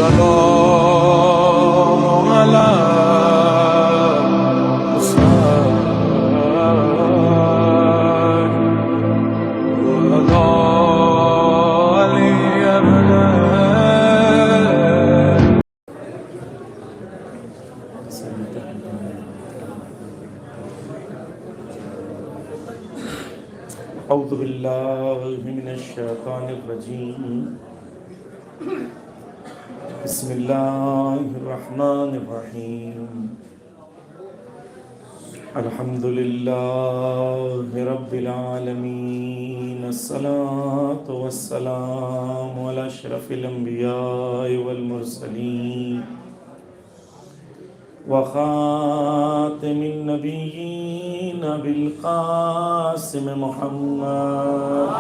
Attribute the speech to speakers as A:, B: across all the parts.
A: والسلام على أعوذ بالله من الشيطان الرجيم بسم الله الرحمن الرحيم الحمد لله رب العالمين الصلاة والسلام على أشرف الأنبياء والمرسلين وخاتم النبيين بالقاسم محمد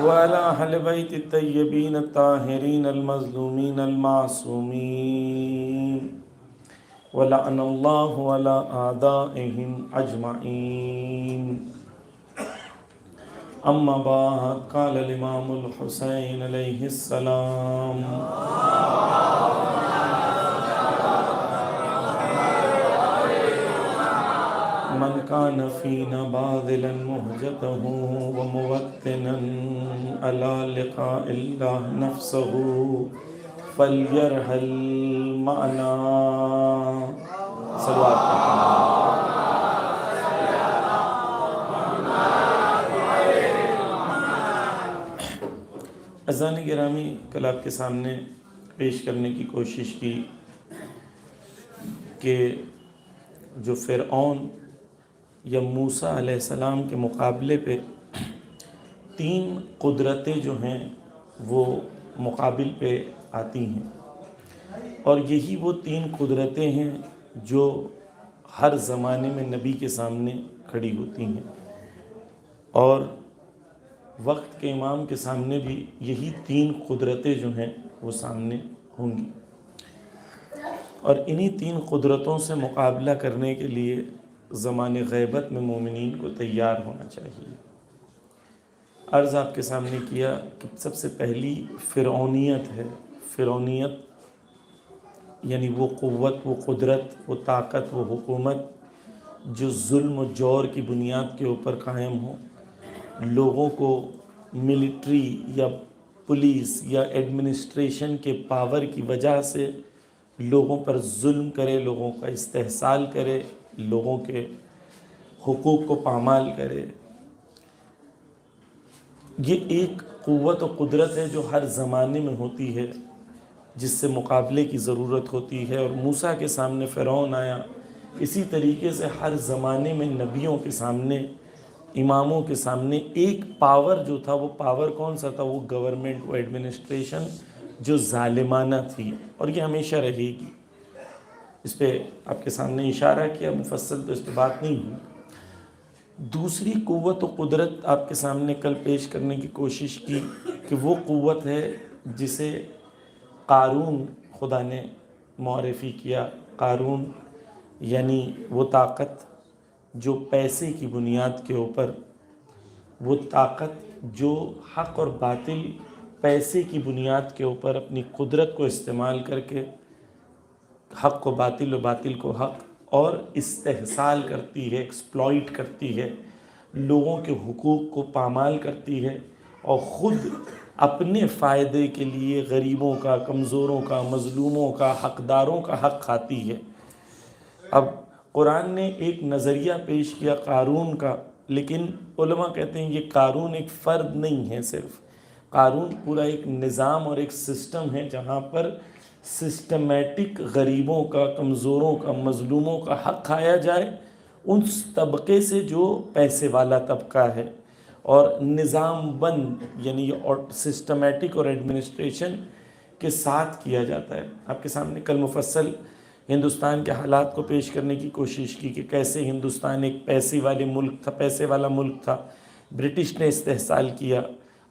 A: وعلى أهل بيت الطيبين الطاهرين المظلومين المعصومين ولعن الله على أعدائهم أجمعين اما بعد قال الامام الحسین علیہ السلام من كان فينا باذلا مهجته وموطنا على لقاء الله نفسه فليرحل معنا صلوات عزیزان گرامی، کل آپ کے سامنے پیش کرنے کی کوشش کی کہ جو فرعون یا موسیٰ علیہ السلام کے مقابلے پہ تین قدرتیں جو ہیں وہ مقابل پہ آتی ہیں، اور یہی وہ تین قدرتیں ہیں جو ہر زمانے میں نبی کے سامنے کھڑی ہوتی ہیں، اور وقت کے امام کے سامنے بھی یہی تین قدرتیں جو ہیں وہ سامنے ہوں گی، اور انہی تین قدرتوں سے مقابلہ کرنے کے لیے زمان غیبت میں مومنین کو تیار ہونا چاہیے۔ عرض آپ کے سامنے کیا کہ سب سے پہلی فرعونیت ہے۔ فرعونیت یعنی وہ قوت، وہ قدرت، وہ طاقت، وہ حکومت جو ظلم و جور کی بنیاد کے اوپر قائم ہو، لوگوں کو ملٹری یا پولیس یا ایڈمنسٹریشن کے پاور کی وجہ سے لوگوں پر ظلم کرے، لوگوں کا استحصال کرے، لوگوں کے حقوق کو پامال کرے۔ یہ ایک قوت و قدرت ہے جو ہر زمانے میں ہوتی ہے، جس سے مقابلے کی ضرورت ہوتی ہے، اور موسیٰ کے سامنے فرعون آیا۔ اسی طریقے سے ہر زمانے میں نبیوں کے سامنے، اماموں کے سامنے ایک پاور جو تھا، وہ پاور کون سا تھا؟ وہ گورنمنٹ، وہ ایڈمنسٹریشن جو ظالمانہ تھی، اور یہ ہمیشہ رہے گی۔ اس پہ آپ کے سامنے اشارہ کیا، مفصل تو اس پہ بات نہیں ہوئی۔ دوسری قوت و قدرت آپ کے سامنے کل پیش کرنے کی کوشش کی کہ وہ قوت ہے جسے قارون خدا نے معرفی کیا۔ قارون یعنی وہ طاقت جو پیسے کی بنیاد کے اوپر، وہ طاقت جو حق اور باطل، پیسے کی بنیاد کے اوپر اپنی قدرت کو استعمال کر کے حق کو باطل و باطل کو حق، اور استحصال کرتی ہے، ایکسپلائٹ کرتی ہے، لوگوں کے حقوق کو پامال کرتی ہے، اور خود اپنے فائدے کے لیے غریبوں کا، کمزوروں کا، مظلوموں کا، حقداروں کا حق کھاتی ہے۔ اب قرآن نے ایک نظریہ پیش کیا قارون کا، لیکن علماء کہتے ہیں یہ قارون ایک فرد نہیں ہے، صرف قارون پورا ایک نظام اور ایک سسٹم ہے جہاں پر سسٹمیٹک غریبوں کا، کمزوروں کا، مظلوموں کا حق کھایا جائے، اس طبقے سے جو پیسے والا طبقہ ہے، اور نظام بند یعنی اور سسٹمیٹک اور ایڈمنسٹریشن کے ساتھ کیا جاتا ہے۔ آپ کے سامنے کل مفصل ہندوستان کے حالات کو پیش کرنے کی کوشش کی کہ کیسے ہندوستان ایک پیسے والے ملک تھا، پیسے والا ملک تھا، برٹش نے استحصال کیا۔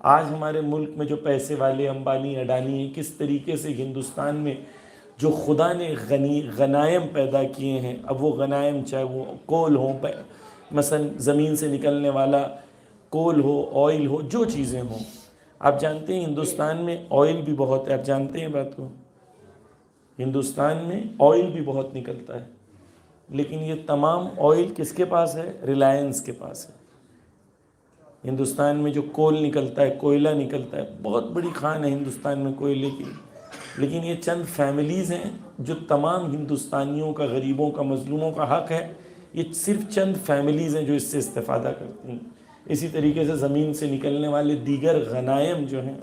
A: آج ہمارے ملک میں جو پیسے والے امبانی اڈانی ہیں، کس طریقے سے ہندوستان میں جو خدا نے غنائم پیدا کیے ہیں، اب وہ غنائم چاہے وہ کول ہوں، مثلا زمین سے نکلنے والا کول ہو، آئل ہو، جو چیزیں ہوں. آپ جانتے ہیں ہندوستان میں آئل بھی بہت ہے، آپ جانتے ہیں بات کو، ہندوستان میں آئل بھی بہت نکلتا ہے، لیکن یہ تمام آئل کس کے پاس ہے؟ ریلائنس کے پاس ہے. ہندوستان میں جو کول نکلتا ہے، کوئلہ نکلتا ہے، بہت بڑی کھان ہے ہندوستان میں کوئلے کی، لیکن یہ چند فیملیز ہیں جو تمام ہندوستانیوں کا، غریبوں کا، مظلوموں کا حق ہے، یہ صرف چند فیملیز ہیں جو اس سے استفادہ کرتی ہیں. اسی طریقے سے زمین سے نکلنے والے دیگر غنائم جو ہیں،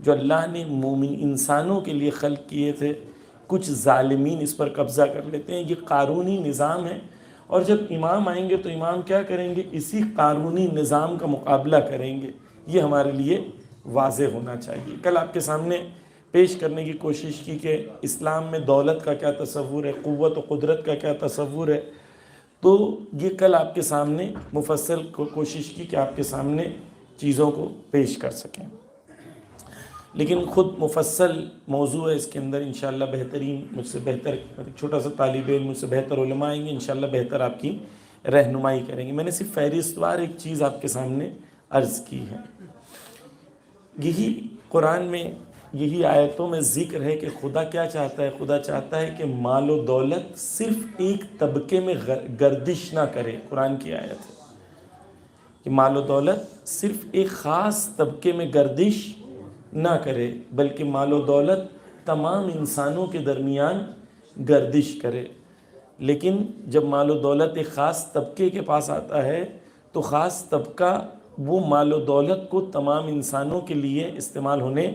A: جو اللہ نے مومن انسانوں کے لیے خلق کیے تھے، کچھ ظالمین اس پر قبضہ کر لیتے ہیں. یہ قارونی نظام ہے، اور جب امام آئیں گے تو امام کیا کریں گے؟ اسی قانونی نظام کا مقابلہ کریں گے. یہ ہمارے لیے واضح ہونا چاہیے. کل آپ کے سامنے پیش کرنے کی کوشش کی کہ اسلام میں دولت کا کیا تصور ہے، قوت و قدرت کا کیا تصور ہے، تو یہ کل آپ کے سامنے مفصل کوشش کی کہ آپ کے سامنے چیزوں کو پیش کر سکیں. لیکن خود مفصل موضوع ہے، اس کے اندر انشاءاللہ بہترین، مجھ سے بہتر چھوٹا سا طالب علم، مجھ سے بہتر علماء آئیں گے، انشاءاللہ بہتر آپ کی رہنمائی کریں گے. میں نے صرف فہرست وار ایک چیز آپ کے سامنے عرض کی ہے. یہی قرآن میں، یہی آیتوں میں ذکر ہے کہ خدا کیا چاہتا ہے. خدا چاہتا ہے کہ مال و دولت صرف ایک طبقے میں گردش نہ کرے. قرآن کی آیت ہے کہ مال و دولت صرف ایک خاص طبقے میں گردش نہ کرے، بلکہ مال و دولت تمام انسانوں کے درمیان گردش کرے. لیکن جب مال و دولت ایک خاص طبقے کے پاس آتا ہے تو خاص طبقہ وہ مال و دولت کو تمام انسانوں کے لیے استعمال ہونے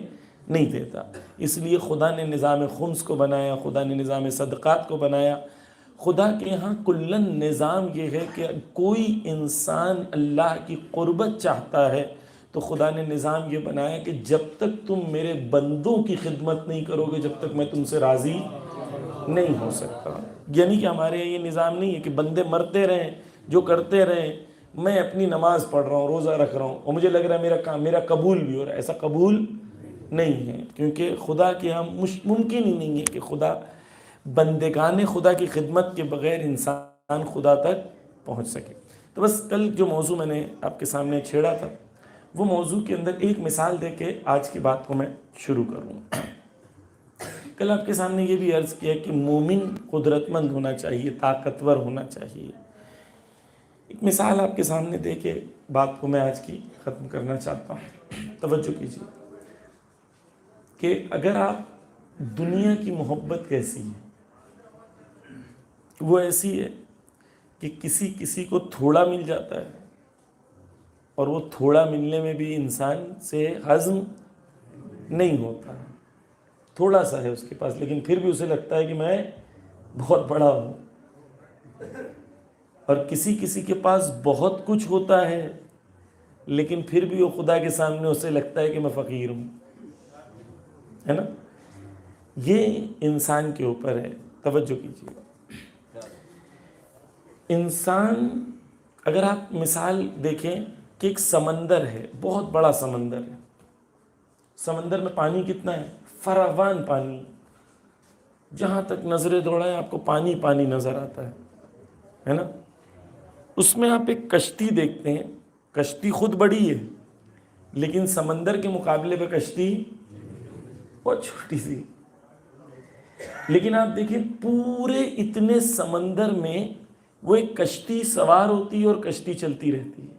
A: نہیں دیتا. اس لیے خدا نے نظام خمس کو بنایا، خدا نے نظام صدقات کو بنایا. خدا کے یہاں کلن نظام یہ ہے کہ کوئی انسان اللہ کی قربت چاہتا ہے تو خدا نے نظام یہ بنایا کہ جب تک تم میرے بندوں کی خدمت نہیں کرو گے، جب تک میں تم سے راضی نہیں ہو سکتا. یعنی کہ ہمارے یہ نظام نہیں ہے کہ بندے مرتے رہیں، جو کرتے رہیں، میں اپنی نماز پڑھ رہا ہوں، روزہ رکھ رہا ہوں، اور مجھے لگ رہا ہے میرا کام، میرا قبول بھی ہو رہا ہے. ایسا قبول نہیں ہے، کیونکہ خدا کے ہم ممکن ہی نہیں ہے کہ خدا بندگان خدا کی خدمت کے بغیر انسان خدا تک پہنچ سکے. تو بس کل جو موضوع میں نے آپ کے سامنے چھیڑا تھا، وہ موضوع کے اندر ایک مثال دے کے آج کی بات کو میں شروع کروں. کل آپ کے سامنے یہ بھی عرض کیا کہ مومن قدرت مند ہونا چاہیے، طاقتور ہونا چاہیے. ایک مثال آپ کے سامنے دے کے بات کو میں آج کی ختم کرنا چاہتا ہوں. توجہ کیجیے کہ اگر آپ دنیا کی محبت کیسی ہے، وہ ایسی ہے کہ کسی کو تھوڑا مل جاتا ہے، اور وہ تھوڑا ملنے میں بھی انسان سے ہضم نہیں ہوتا. تھوڑا سا ہے اس کے پاس، لیکن پھر بھی اسے لگتا ہے کہ میں بہت بڑا ہوں. اور کسی کے پاس بہت کچھ ہوتا ہے، لیکن پھر بھی وہ خدا کے سامنے اسے لگتا ہے کہ میں فقیر ہوں. ہے نا؟ یہ انسان کے اوپر ہے. توجہ کیجیے. انسان، اگر آپ مثال دیکھیں کہ ایک سمندر ہے، بہت بڑا سمندر ہے. سمندر میں پانی کتنا ہے؟ فراوان پانی. جہاں تک نظریں دوڑائیں آپ کو پانی پانی نظر آتا ہے نا؟ اس میں آپ ایک کشتی دیکھتے ہیں. کشتی خود بڑی ہے، لیکن سمندر کے مقابلے پہ کشتی بہت چھوٹی سی. لیکن آپ دیکھیں پورے اتنے سمندر میں وہ ایک کشتی سوار ہوتی ہے اور کشتی چلتی رہتی ہے.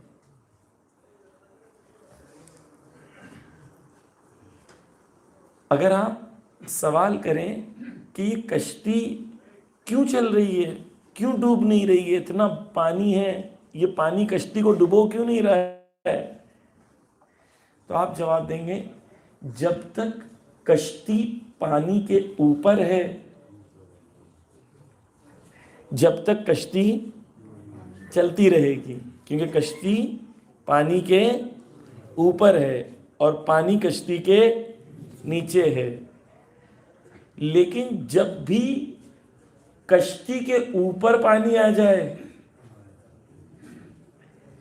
A: اگر آپ سوال کریں کہ یہ کشتی کیوں چل رہی ہے، کیوں ڈوب نہیں رہی ہے، اتنا پانی ہے، یہ پانی کشتی کو ڈبو کیوں نہیں رہا ہے، تو آپ جواب دیں گے جب تک کشتی پانی کے اوپر ہے، جب تک کشتی چلتی رہے گی. کیونکہ کشتی پانی کے اوپر ہے اور پانی کشتی کے نیچے ہے. لیکن جب بھی کشتی کے اوپر پانی آ جائے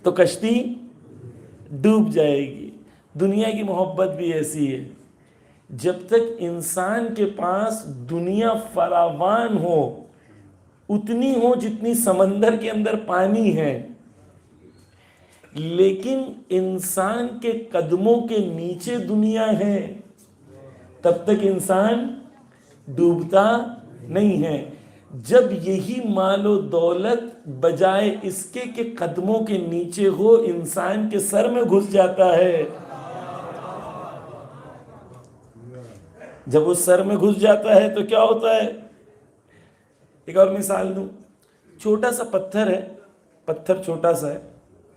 A: تو کشتی ڈوب جائے گی. دنیا کی محبت بھی ایسی ہے. جب تک انسان کے پاس دنیا فراوان ہو، اتنی ہو جتنی سمندر کے اندر پانی ہے، لیکن انسان کے قدموں کے نیچے دنیا ہے، تب تک انسان ڈوبتا نہیں ہے۔ جب یہی مال و دولت بجائے اس کے کہ قدموں کے نیچے ہو، انسان کے سر میں گھس جاتا ہے، جب وہ سر میں گھس جاتا ہے تو کیا ہوتا ہے؟ ایک اور مثال دوں، چھوٹا سا پتھر ہے، پتھر چھوٹا سا ہے،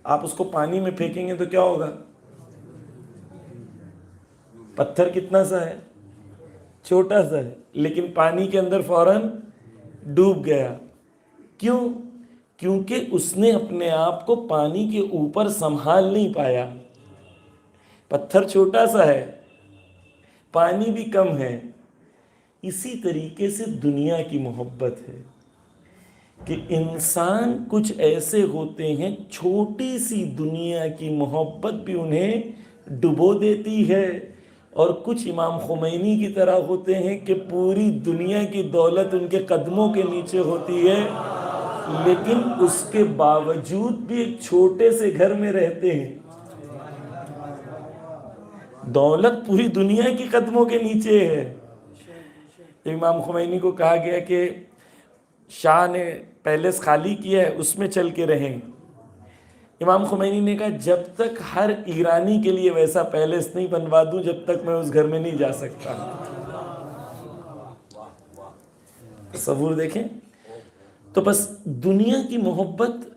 A: آپ اس کو پانی میں پھینکیں گے تو کیا ہوگا؟ پتھر کتنا سا ہے؟ چھوٹا سا ہے، لیکن پانی کے اندر فوراً ڈوب گیا۔ کیوں؟ کیونکہ اس نے اپنے آپ کو پانی کے اوپر سنبھال نہیں پایا۔ پتھر چھوٹا سا ہے، پانی بھی کم ہے۔ اسی طریقے سے دنیا کی محبت ہے کہ انسان کچھ ایسے ہوتے ہیں، چھوٹی سی دنیا کی محبت بھی انہیں ڈبو دیتی ہے، اور کچھ امام خمینی کی طرح ہوتے ہیں کہ پوری دنیا کی دولت ان کے قدموں کے نیچے ہوتی ہے، لیکن اس کے باوجود بھی ایک چھوٹے سے گھر میں رہتے ہیں۔ دولت پوری دنیا کی قدموں کے نیچے ہے۔ امام خمینی کو کہا گیا کہ شاہ نے پیلس خالی کیا ہے، اس میں چل کے رہیں۔ امام خمینی نے کہا جب تک ہر ایرانی کے لیے ویسا پیلس نہیں بنوا دوں، جب تک میں اس گھر میں نہیں جا سکتا۔ تصور دیکھیں، تو بس دنیا کی محبت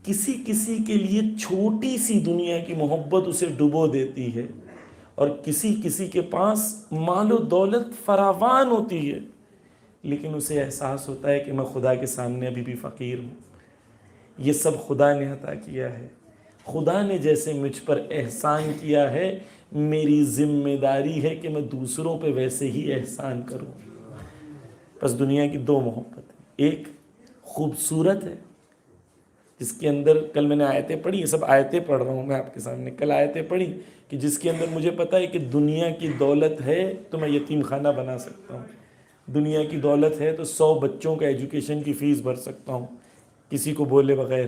A: کسی کسی کے لیے، چھوٹی سی دنیا کی محبت اسے ڈبو دیتی ہے، اور کسی کسی کے پاس مال و دولت فراوان ہوتی ہے، لیکن اسے احساس ہوتا ہے کہ میں خدا کے سامنے ابھی بھی فقیر ہوں۔ یہ سب خدا نے عطا کیا ہے، خدا نے جیسے مجھ پر احسان کیا ہے، میری ذمہ داری ہے کہ میں دوسروں پہ ویسے ہی احسان کروں۔ بس دنیا کی دو محبت ہے، ایک خوبصورت ہے جس کے اندر، کل میں نے آیتیں پڑھی، یہ سب آیتیں پڑھ رہا ہوں میں آپ کے سامنے، کل آیتیں پڑھی کہ جس کے اندر مجھے پتا ہے کہ دنیا کی دولت ہے تو میں یتیم خانہ بنا سکتا ہوں، دنیا کی دولت ہے تو 100 بچوں کا ایجوکیشن کی فیس بھر سکتا ہوں کسی کو بولے بغیر۔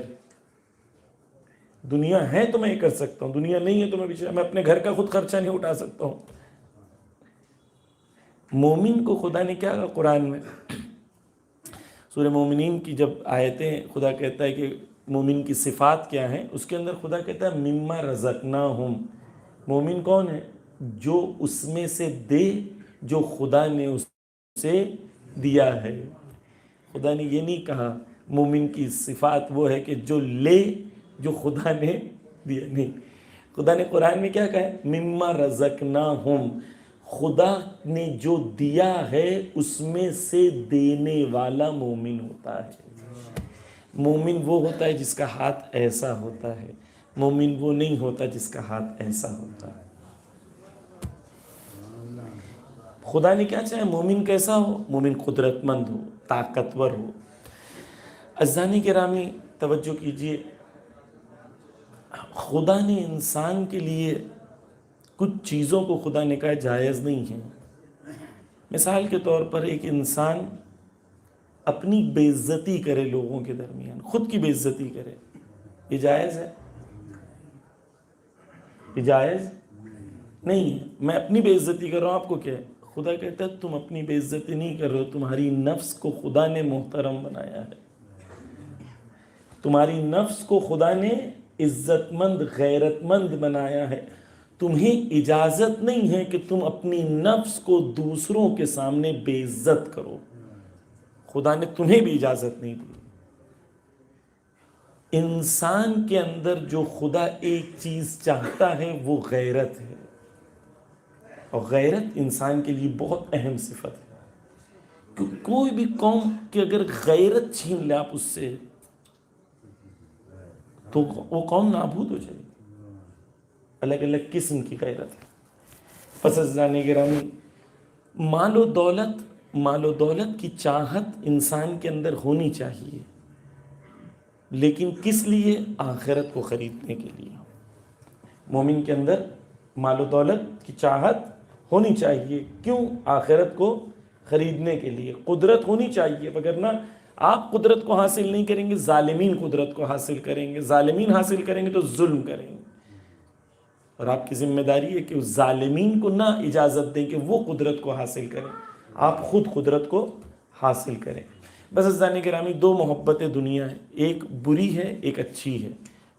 A: دنیا ہے تو میں یہ کر سکتا ہوں، دنیا نہیں ہے تو میں اپنے گھر کا خود خرچہ نہیں اٹھا سکتا ہوں۔ مومن کو خدا نے کیا کہا قرآن میں؟ سورہ مومنین کی جب آیتیں خدا کہتا ہے کہ مومن کی صفات کیا ہیں، اس کے اندر خدا کہتا ہے مما رزقناہم۔ مومن کون ہے؟ جو اس میں سے دے جو خدا نے اسے دیا ہے۔ خدا نے یہ نہیں کہا مومن کی صفات وہ ہے کہ جو لے جو خدا نے دیا، نہیں، خدا نے قرآن میں کیا کہا ہے؟ مما رزقناہم، خدا نے جو دیا ہے اس میں سے دینے والا مومن ہوتا ہے۔ مومن وہ ہوتا ہے جس کا ہاتھ ایسا ہوتا ہے، مومن وہ نہیں ہوتا جس کا ہاتھ ایسا ہوتا ہے۔ خدا نے کیا چاہے؟ مومن کیسا ہو؟ مومن قدرت مند ہو، طاقتور ہو۔ عزیزان گرامی توجہ کیجئے، خدا نے انسان کے لیے کچھ چیزوں کو خدا نے کہا جائز نہیں ہے۔ مثال کے طور پر ایک انسان اپنی بے عزتی کرے لوگوں کے درمیان، خود کی بے عزتی کرے، یہ جائز ہے؟ یہ جائز نہیں ہے۔ میں اپنی بے عزتی کر رہا ہوں، آپ کو کیا ہے؟ خدا کہتا ہے تم اپنی بے عزتی نہیں کر رہے ہو، تمہاری نفس کو خدا نے محترم بنایا ہے، تمہاری نفس کو خدا نے عزت مند غیرت مند بنایا ہے۔ تمہیں اجازت نہیں ہے کہ تم اپنی نفس کو دوسروں کے سامنے بے عزت کرو، خدا نے تمہیں بھی اجازت نہیں دی۔ انسان کے اندر جو خدا ایک چیز چاہتا ہے وہ غیرت ہے، اور غیرت انسان کے لیے بہت اہم صفت ہے، کہ کوئی بھی قوم کی اگر غیرت چھین لے آپ اس سے تو وہ قوم نابود ہو جائے گی۔ الگ الگ قسم کی غیرت ہے۔ پس عزیزان گرامی، مال و دولت کی چاہت انسان کے اندر ہونی چاہیے، لیکن کس لیے؟ آخرت کو خریدنے کے لیے۔ مومن کے اندر مال و دولت کی چاہت ہونی چاہیے، کیوں؟ آخرت کو خریدنے کے لیے۔ قدرت ہونی چاہیے، وگرنہ آپ قدرت کو حاصل نہیں کریں گے، ظالمین قدرت کو حاصل کریں گے، ظالمین حاصل کریں گے تو ظلم کریں گے، اور آپ کی ذمہ داری ہے کہ اس ظالمین کو نہ اجازت دیں کہ وہ قدرت کو حاصل کریں، آپ خود قدرت کو حاصل کریں۔ بس عزیزان گرامی، دو محبتیں دنیا ہیں، ایک بری ہے ایک اچھی ہے۔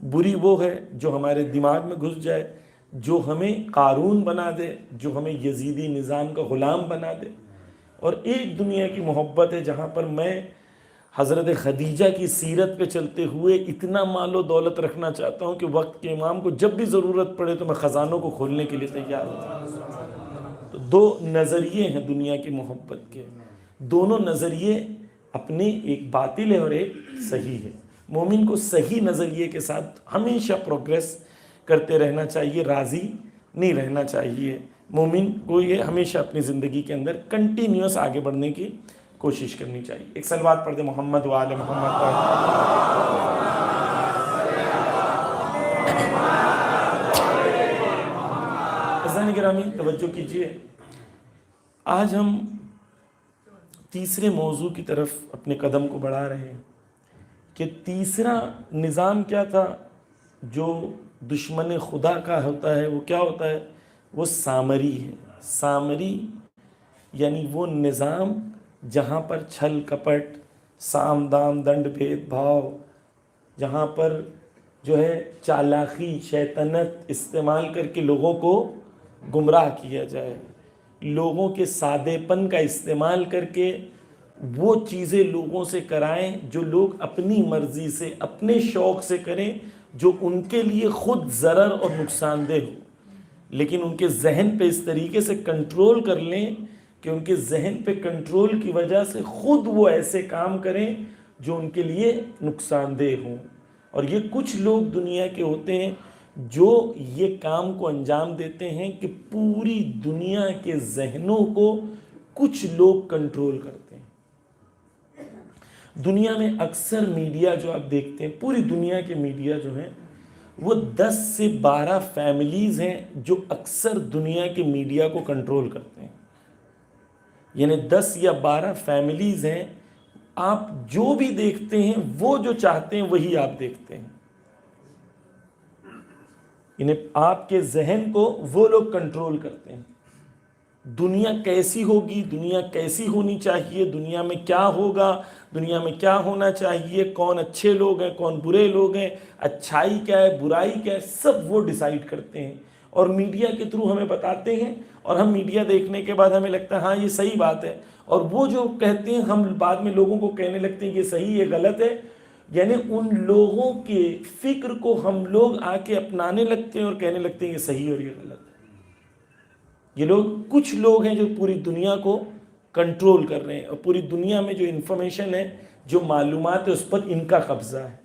A: بری وہ ہے جو ہمارے دماغ میں گھس جائے، جو ہمیں قارون بنا دے، جو ہمیں یزیدی نظام کا غلام بنا دے، اور ایک دنیا کی محبت ہے جہاں پر میں حضرت خدیجہ کی سیرت پہ چلتے ہوئے اتنا مال و دولت رکھنا چاہتا ہوں کہ وقت کے امام کو جب بھی ضرورت پڑے تو میں خزانوں کو کھولنے کے لیے تیار ہوں۔ تو دو نظریے ہیں دنیا کی محبت کے، دونوں نظریے اپنے ایک باطل ہے اور ایک صحیح ہے۔ مومن کو صحیح نظریے کے ساتھ ہمیشہ پروگریس کرتے رہنا چاہیے، راضی نہیں رہنا چاہیے۔ مومن کو یہ ہمیشہ اپنی زندگی کے اندر کنٹینیوس آگے بڑھنے کی کوشش کرنی چاہیے۔ ایک صلوات پڑھ دے محمد و آل محمد پڑھ۔ عزیزان گرامی توجہ کیجئے، آج ہم تیسرے موضوع کی طرف اپنے قدم کو بڑھا رہے ہیں کہ تیسرا نظام کیا تھا جو دشمن خدا کا ہوتا ہے، وہ کیا ہوتا ہے؟ وہ سامری ہے۔ سامری یعنی وہ نظام جہاں پر چھل کپٹ، سام دام دنڈ بھید بھاؤ، جہاں پر جو ہے چالاکی شیطنت استعمال کر کے لوگوں کو گمراہ کیا جائے، لوگوں کے سادے پن کا استعمال کر کے وہ چیزیں لوگوں سے کرائیں جو لوگ اپنی مرضی سے اپنے شوق سے کریں، جو ان کے لیے خود ضرر اور نقصان دہ ہو، لیکن ان کے ذہن پہ اس طریقے سے کنٹرول کر لیں کہ ان کے ذہن پہ کنٹرول کی وجہ سے خود وہ ایسے کام کریں جو ان کے لیے نقصان دہ ہوں۔ اور یہ کچھ لوگ دنیا کے ہوتے ہیں جو یہ کام کو انجام دیتے ہیں کہ پوری دنیا کے ذہنوں کو کچھ لوگ کنٹرول کرتے ہیں۔ دنیا میں اکثر میڈیا جو آپ دیکھتے ہیں، پوری دنیا کے میڈیا جو ہیں وہ 10 سے 12 فیملیز ہیں جو اکثر دنیا کے میڈیا کو کنٹرول کرتے ہیں، یعنی 10 یا 12 فیملیز ہیں، آپ جو بھی دیکھتے ہیں وہ جو چاہتے ہیں وہی آپ دیکھتے ہیں، یعنی آپ کے ذہن کو وہ لوگ کنٹرول کرتے ہیں۔ دنیا کیسی ہوگی، دنیا کیسی ہونی چاہیے، دنیا میں کیا ہوگا، دنیا میں کیا ہونا چاہیے، کون اچھے لوگ ہیں کون برے لوگ ہیں، اچھائی کیا ہے برائی کیا ہے، سب وہ ڈیسائیڈ کرتے ہیں اور میڈیا کے تھرو ہمیں بتاتے ہیں، اور ہم میڈیا دیکھنے کے بعد ہمیں لگتا ہے ہاں یہ صحیح بات ہے، اور وہ جو کہتے ہیں ہم بعد میں لوگوں کو کہنے لگتے ہیں یہ صحیح یہ غلط ہے، یعنی ان لوگوں کے فکر کو ہم لوگ آ کے اپنانے لگتے ہیں اور کہنے لگتے ہیں یہ صحیح اور یہ غلط ہے۔ یہ لوگ کچھ لوگ ہیں جو پوری دنیا کو کنٹرول کر رہے ہیں، اور پوری دنیا میں جو انفارمیشن ہے، جو معلومات ہے، اس پر ان کا قبضہ ہے۔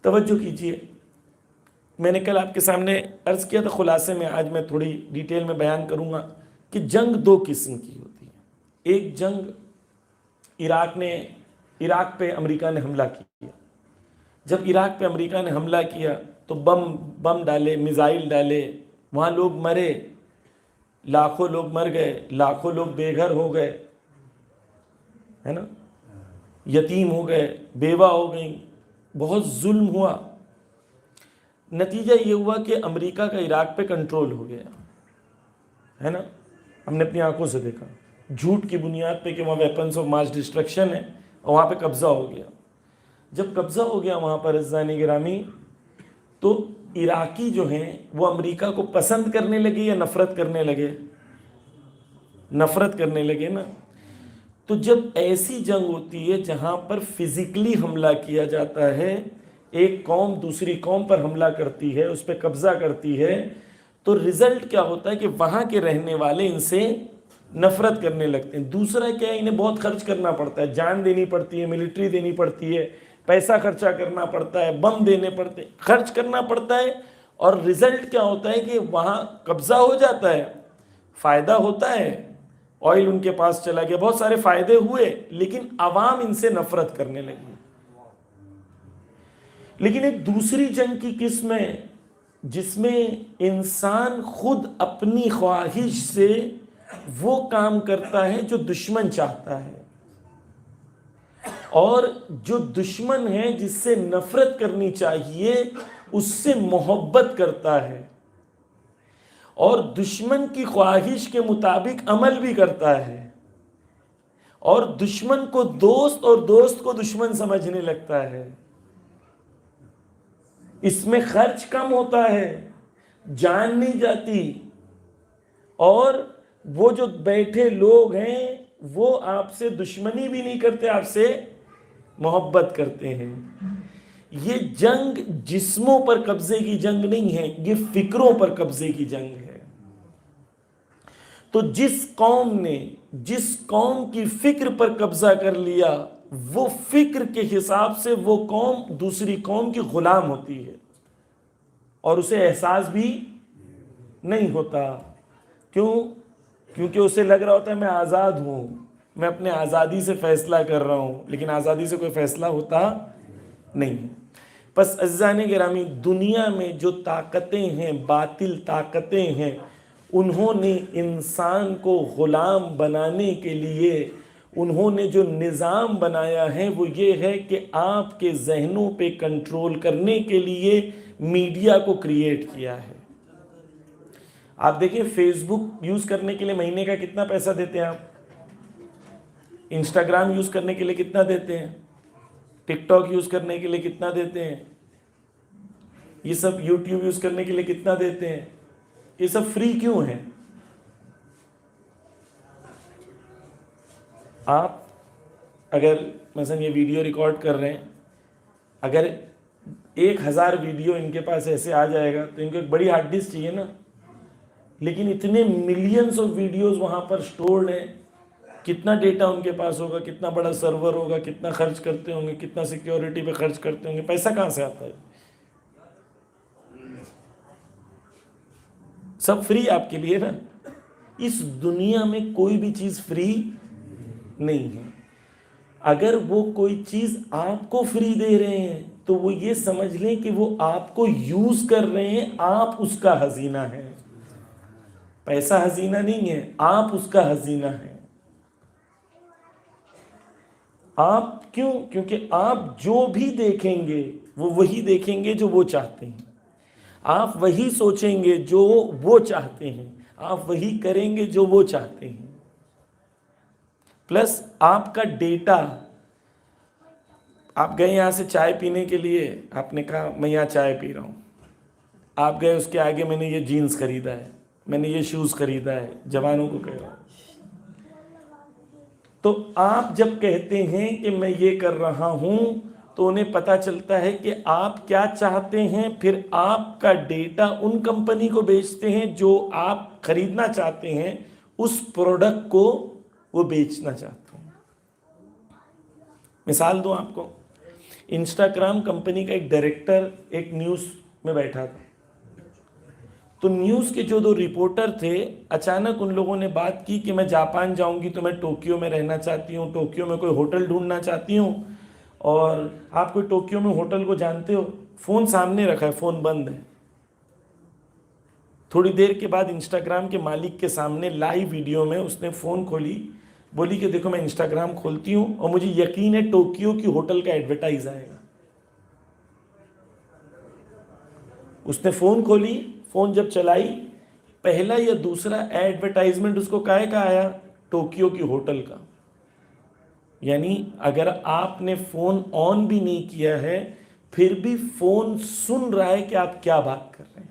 A: توجہ کیجئے، میں نے کل آپ کے سامنے عرض کیا تھا، خلاصے میں آج میں تھوڑی ڈیٹیل میں بیان کروں گا کہ جنگ دو قسم کی ہوتی ہے۔ ایک جنگ عراق پہ امریکہ نے حملہ کیا، جب عراق پہ امریکہ نے حملہ کیا تو بم ڈالے، میزائل ڈالے، وہاں لوگ مرے، لاکھوں لوگ مر گئے، لاکھوں لوگ بے گھر ہو گئے، ہے نا، یتیم ہو گئے، بیوہ ہو گئیں، بہت ظلم ہوا۔ نتیجہ یہ ہوا کہ امریکہ کا عراق پہ کنٹرول ہو گیا، ہے نا، ہم نے اپنی آنکھوں سے دیکھا، جھوٹ کی بنیاد پہ کہ وہاں ویپنز آف ماس ڈسٹرکشن ہے، اور وہاں پہ قبضہ ہو گیا۔ جب قبضہ ہو گیا وہاں پر عزیزان گرامی، تو عراقی جو ہیں وہ امریکہ کو پسند کرنے لگے یا نفرت کرنے لگے؟ نفرت کرنے لگے نا۔ تو جب ایسی جنگ ہوتی ہے جہاں پر فزیکلی حملہ کیا جاتا ہے، ایک قوم دوسری قوم پر حملہ کرتی ہے، اس پہ قبضہ کرتی ہے، تو رزلٹ کیا ہوتا ہے کہ وہاں کے رہنے والے ان سے نفرت کرنے لگتے ہیں۔ دوسرا کیا ہے، انہیں بہت خرچ کرنا پڑتا ہے، جان دینی پڑتی ہے، ملٹری دینی پڑتی ہے، پیسہ خرچہ کرنا پڑتا ہے، بم دینے پڑتے ہیں، خرچ کرنا پڑتا ہے، اور رزلٹ کیا ہوتا ہے کہ وہاں قبضہ ہو جاتا ہے، فائدہ ہوتا ہے، آئل ان کے پاس چلا گیا، بہت سارے فائدے ہوئے، لیکن عوام ان سے نفرت کرنے لگی۔ لیکن ایک دوسری جنگ کی قسم ہے جس میں انسان خود اپنی خواہش سے وہ کام کرتا ہے جو دشمن چاہتا ہے، اور جو دشمن ہے جس سے نفرت کرنی چاہیے اس سے محبت کرتا ہے اور دشمن کی خواہش کے مطابق عمل بھی کرتا ہے اور دشمن کو دوست اور دوست کو دشمن سمجھنے لگتا ہے. اس میں خرچ کم ہوتا ہے, جان نہیں جاتی, اور وہ جو بیٹھے لوگ ہیں وہ آپ سے دشمنی بھی نہیں کرتے, آپ سے محبت کرتے ہیں. یہ جنگ جسموں پر قبضے کی جنگ نہیں ہے, یہ فکروں پر قبضے کی جنگ ہے. تو جس قوم نے جس قوم کی فکر پر قبضہ کر لیا وہ فکر کے حساب سے وہ قوم دوسری قوم کی غلام ہوتی ہے اور اسے احساس بھی نہیں ہوتا. کیوں؟ کیونکہ اسے لگ رہا ہوتا ہے میں آزاد ہوں, میں اپنے آزادی سے فیصلہ کر رہا ہوں, لیکن آزادی سے کوئی فیصلہ ہوتا نہیں. پس عزیزان گرامی, دنیا میں جو طاقتیں ہیں, باطل طاقتیں ہیں, انہوں نے انسان کو غلام بنانے کے لیے انہوں نے جو نظام بنایا ہے وہ یہ ہے کہ آپ کے ذہنوں پہ کنٹرول کرنے کے لیے میڈیا کو کریٹ کیا ہے. آپ دیکھیں فیس بک یوز کرنے کے لیے مہینے کا کتنا پیسہ دیتے ہیں آپ, انسٹاگرام یوز کرنے کے لیے کتنا دیتے ہیں, ٹک ٹاک یوز کرنے کے لیے کتنا دیتے ہیں, یہ سب یوٹیوب یوز کرنے کے لیے کتنا دیتے ہیں, یہ سب فری کیوں ہیں؟ آپ اگر مثلا یہ ویڈیو ریکارڈ کر رہے ہیں, اگر 1000 ویڈیو ان کے پاس ایسے آ جائے گا تو ان کو ایک بڑی ہارڈ ڈسک چاہیے نا, لیکن اتنے ملینز آف ویڈیوز وہاں پر سٹورڈ ہیں, کتنا ڈیٹا ان کے پاس ہوگا, کتنا بڑا سرور ہوگا, کتنا خرچ کرتے ہوں گے, کتنا سیکیورٹی پہ خرچ کرتے ہوں گے, پیسہ کہاں سے آتا ہے؟ سب فری آپ کے لیے نا. اس دنیا میں کوئی بھی چیز فری نہیں ہے. اگر وہ کوئی چیز آپ کو فری دے رہے ہیں تو وہ یہ سمجھ لیں کہ وہ آپ کو یوز کر رہے ہیں, آپ اس کا خزینہ ہے. پیسہ خزینہ نہیں ہے, آپ اس کا خزینہ ہے. آپ کیوں؟ کیونکہ آپ جو بھی دیکھیں گے وہ وہی دیکھیں گے جو وہ چاہتے ہیں, آپ وہی سوچیں گے جو وہ چاہتے ہیں, آپ وہی کریں گے جو وہ چاہتے ہیں. پلس آپ کا ڈیٹا, آپ گئے یہاں سے چائے پینے کے لیے, آپ نے کہا میں یہاں چائے پی رہا ہوں, آپ گئے اس کے آگے میں نے یہ جینز خریدا ہے, میں نے یہ شوز خریدا ہے, جوانوں کو کہہ رہا ہوں. تو آپ جب کہتے ہیں کہ میں یہ کر رہا ہوں تو انہیں پتہ چلتا ہے کہ آپ کیا چاہتے ہیں, پھر آپ کا ڈیٹا ان کمپنی کو بیچتے ہیں جو آپ خریدنا چاہتے ہیں, اس پروڈکٹ کو وہ بیچنا چاہتے ہیں. مثال دوں آپ کو, انسٹاگرام کمپنی کا ایک ڈائریکٹر ایک نیوز میں بیٹھا تھا, تو نیوز کے جو 2 رپورٹر تھے اچانک ان لوگوں نے بات کی کہ میں جاپان جاؤں گی تو میں ٹوکیو میں رہنا چاہتی ہوں, ٹوکیو میں کوئی ہوٹل ڈھونڈنا چاہتی ہوں. اور آپ کوئی ٹوکیو میں ہوٹل کو جانتے ہو؟ فون سامنے رکھا ہے, فون بند ہے. تھوڑی دیر کے بعد انسٹاگرام کے مالک کے سامنے لائیو ویڈیو میں اس نے فون کھولی, بولی کہ دیکھو میں انسٹاگرام کھولتی ہوں اور مجھے یقین ہے ٹوکیو کی ہوٹل کا ایڈورٹائز آئے گا. اس نے فون کھولی, فون جب چلائی, پہلا یا دوسرا ایڈورٹائزمنٹ اس کو کائے کا آیا؟ ٹوکیو کی ہوٹل کا. یعنی اگر آپ نے فون آن بھی نہیں کیا ہے پھر بھی فون سن رہا ہے کہ آپ کیا بات کر رہے ہیں.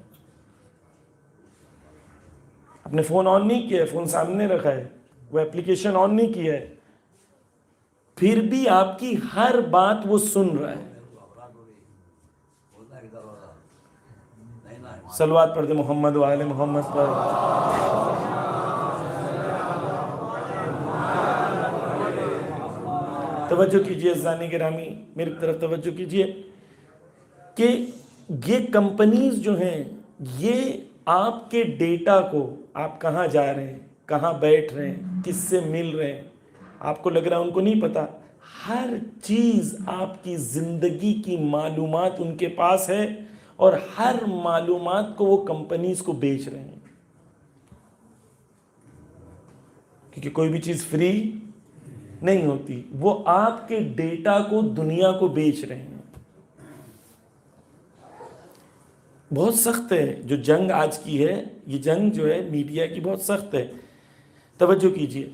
A: آپ نے فون آن نہیں کیا ہے, فون سامنے رکھا ہے, وہ ایپلیکیشن آن نہیں کیا ہے, پھر بھی آپ کی ہر بات وہ سن رہا ہے. صلوات پڑھ دے محمد و آل محمد پر. توجہ کیجئے عزیزان گرامی, میری طرف توجہ کیجئے کہ یہ کمپنیز جو ہیں یہ آپ کے ڈیٹا کو, آپ کہاں جا رہے ہیں, کہاں بیٹھ رہے ہیں, کس سے مل رہے ہیں, آپ کو لگ رہا ہے ان کو نہیں پتا, ہر چیز آپ کی زندگی کی معلومات ان کے پاس ہے اور ہر معلومات کو وہ کمپنیز کو بیچ رہے ہیں. کیونکہ کوئی بھی چیز فری نہیں ہوتی. وہ آپ کے ڈیٹا کو دنیا کو بیچ رہے ہیں. بہت سخت ہے جو جنگ آج کی ہے, یہ جنگ جو ہے میڈیا کی بہت سخت ہے. توجہ کیجئے.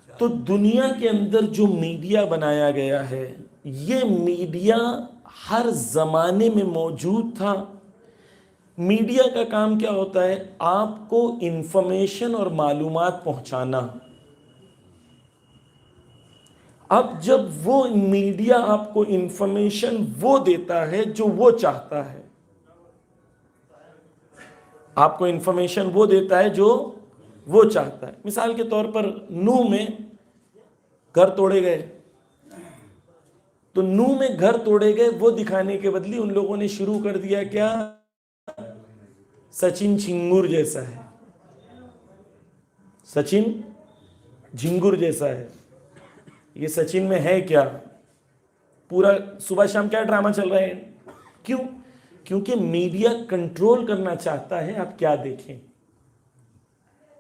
A: تو دنیا کے اندر جو میڈیا بنایا گیا ہے, یہ میڈیا ہر زمانے میں موجود تھا. میڈیا کا کام کیا ہوتا ہے؟ آپ کو انفارمیشن اور معلومات پہنچانا. اب جب وہ میڈیا آپ کو انفارمیشن وہ دیتا ہے جو وہ چاہتا ہے, آپ کو انفارمیشن وہ دیتا ہے جو وہ چاہتا ہے. مثال کے طور پر نوح میں گھر توڑے گئے, تو نوح میں گھر توڑے گئے وہ دکھانے کے بدلے ان لوگوں نے شروع کر دیا کیا؟ سچن جھنگور جیسا ہے, سچن جھنگور جیسا ہے. یہ سچن میں ہے کیا؟ پورا صبح شام کیا ڈرامہ چل رہا ہے. کیوں؟ کیونکہ میڈیا کنٹرول کرنا چاہتا ہے آپ کیا دیکھیں,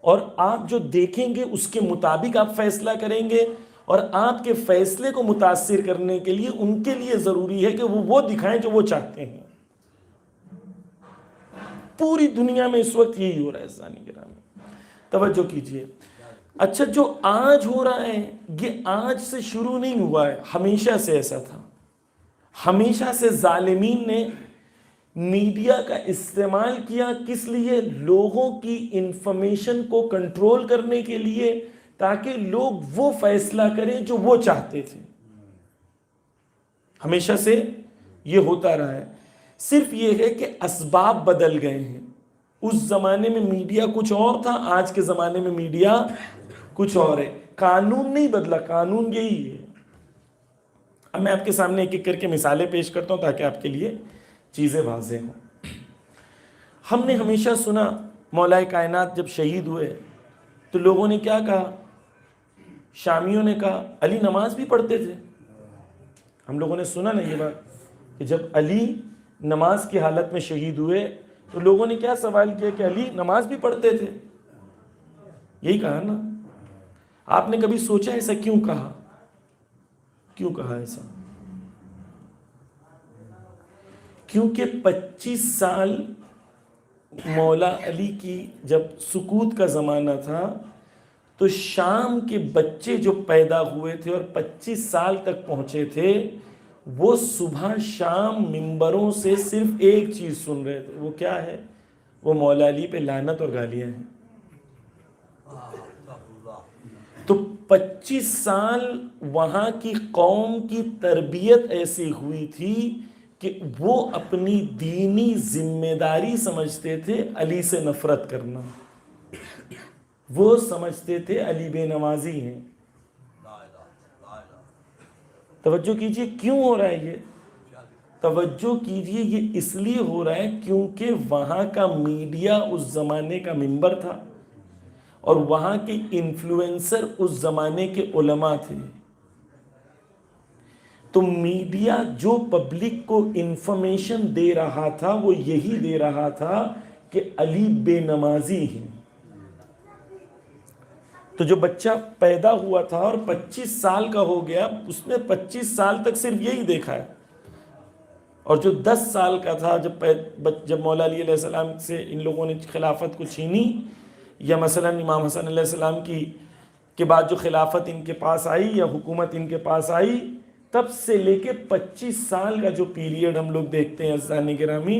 A: اور آپ جو دیکھیں گے اس کے مطابق آپ فیصلہ کریں گے, اور آپ کے فیصلے کو متاثر کرنے کے لیے ان کے لیے ضروری ہے کہ وہ دکھائیں جو وہ چاہتے ہیں. پوری دنیا میں اس وقت یہی ہو رہا ہے. ثانی گرامی توجہ کیجئے. اچھا, جو آج ہو رہا ہے یہ آج سے شروع نہیں ہوا ہے, ہمیشہ سے ایسا تھا. ہمیشہ سے ظالمین نے میڈیا کا استعمال کیا. کس لیے؟ لوگوں کی انفارمیشن کو کنٹرول کرنے کے لیے, تاکہ لوگ وہ فیصلہ کریں جو وہ چاہتے تھے. ہمیشہ سے یہ ہوتا رہا ہے. صرف یہ ہے کہ اسباب بدل گئے ہیں. اس زمانے میں میڈیا کچھ اور تھا, آج کے زمانے میں میڈیا کچھ اور ہے. قانون نہیں بدلا, قانون یہی ہے. اب میں آپ کے سامنے ایک ایک کر کے مثالیں پیش کرتا ہوں تاکہ آپ کے لیے چیزیں واضح ہوں. ہم نے ہمیشہ سنا مولا کائنات جب شہید ہوئے تو لوگوں نے کیا کہا؟ شامیوں نے کہا علی نماز بھی پڑھتے تھے. ہم لوگوں نے سنا نا یہ بات کہ جب علی نماز کی حالت میں شہید ہوئے تو لوگوں نے کیا سوال کیا کہ علی نماز بھی پڑھتے تھے. یہی کہا نا. آپ نے کبھی سوچا ایسا کیوں کہا؟ کیوں کہا ایسا؟ کیونکہ 25 سال مولا علی کی جب سکوت کا زمانہ تھا تو شام کے بچے جو پیدا ہوئے تھے اور 25 سال تک پہنچے تھے, وہ صبح شام منبروں سے صرف ایک چیز سن رہے تھے. وہ کیا ہے؟ وہ مولا علی پہ لعنت اور گالیاں ہیں. تو 25 سال وہاں کی قوم کی تربیت ایسی ہوئی تھی کہ وہ اپنی دینی ذمہ داری سمجھتے تھے علی سے نفرت کرنا. وہ سمجھتے تھے علی بے نمازی ہیں. توجہ کیجئے کیوں ہو رہا ہے یہ؟ توجہ کیجئے یہ اس لیے ہو رہا ہے کیونکہ وہاں کا میڈیا اس زمانے کا منبر تھا اور وہاں کے انفلوئنسر اس زمانے کے علماء تھے. تو میڈیا جو پبلک کو انفارمیشن دے رہا تھا وہ یہی دے رہا تھا کہ علی بے نمازی ہیں. تو جو بچہ پیدا ہوا تھا اور 25 سال کا ہو گیا, اس نے 25 سال تک صرف یہی دیکھا ہے. اور جو 10 سال کا تھا جب مولا علی علیہ السلام سے ان لوگوں نے خلافت کو چھینی, یا مثلا امام حسن علیہ السلام کے بعد جو خلافت ان کے پاس آئی یا حکومت ان کے پاس آئی, تب سے لے کے 25 سال کا جو پیریڈ ہم لوگ دیکھتے ہیں عزیزان گرامی,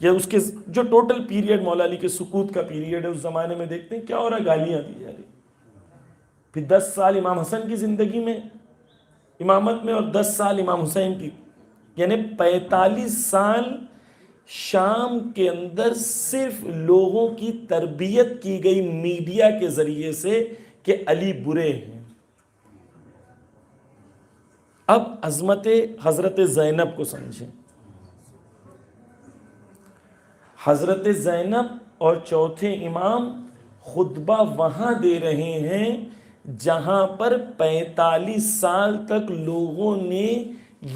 A: یا اس کے جو ٹوٹل پیریڈ مولا علی کے سکوت کا پیریڈ ہے, اس زمانے میں دیکھتے ہیں کیا ہو رہا ہے, گالیاں دی جا رہی. پھر 10 سال امام حسن کی زندگی میں امامت میں اور 10 سال امام حسین کی, یعنی 45 سال شام کے اندر صرف لوگوں کی تربیت کی گئی میڈیا کے ذریعے سے کہ علی برے ہیں. اب عظمت حضرت زینب کو سمجھیں. حضرت زینب اور چوتھے امام خطبہ وہاں دے رہے ہیں جہاں پر 45 سال تک لوگوں نے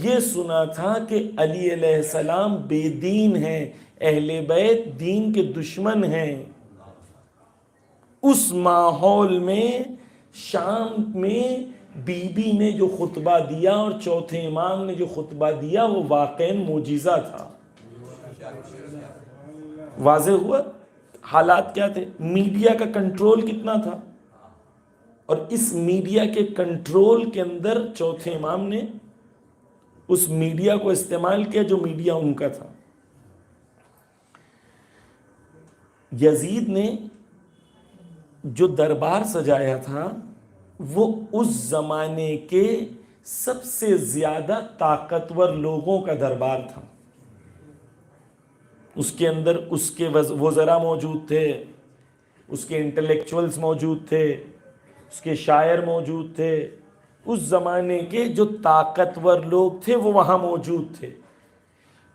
A: یہ سنا تھا کہ علی علیہ السلام بے دین ہیں, اہل بیت دین کے دشمن ہیں. اس ماحول میں شام میں بی بی نے جو خطبہ دیا اور چوتھے امام نے جو خطبہ دیا وہ واقعاً معجزہ تھا. واضح ہوا حالات کیا تھے, میڈیا کا کنٹرول کتنا تھا, اور اس میڈیا کے کنٹرول کے اندر چوتھے امام نے اس میڈیا کو استعمال کیا جو میڈیا ان کا تھا. یزید نے جو دربار سجایا تھا وہ اس زمانے کے سب سے زیادہ طاقتور لوگوں کا دربار تھا. اس کے اندر اس کے وزراء موجود تھے, اس کے انٹلیکچوئلز موجود تھے, اس کے شاعر موجود تھے. اس زمانے کے جو طاقتور لوگ تھے وہ وہاں موجود تھے.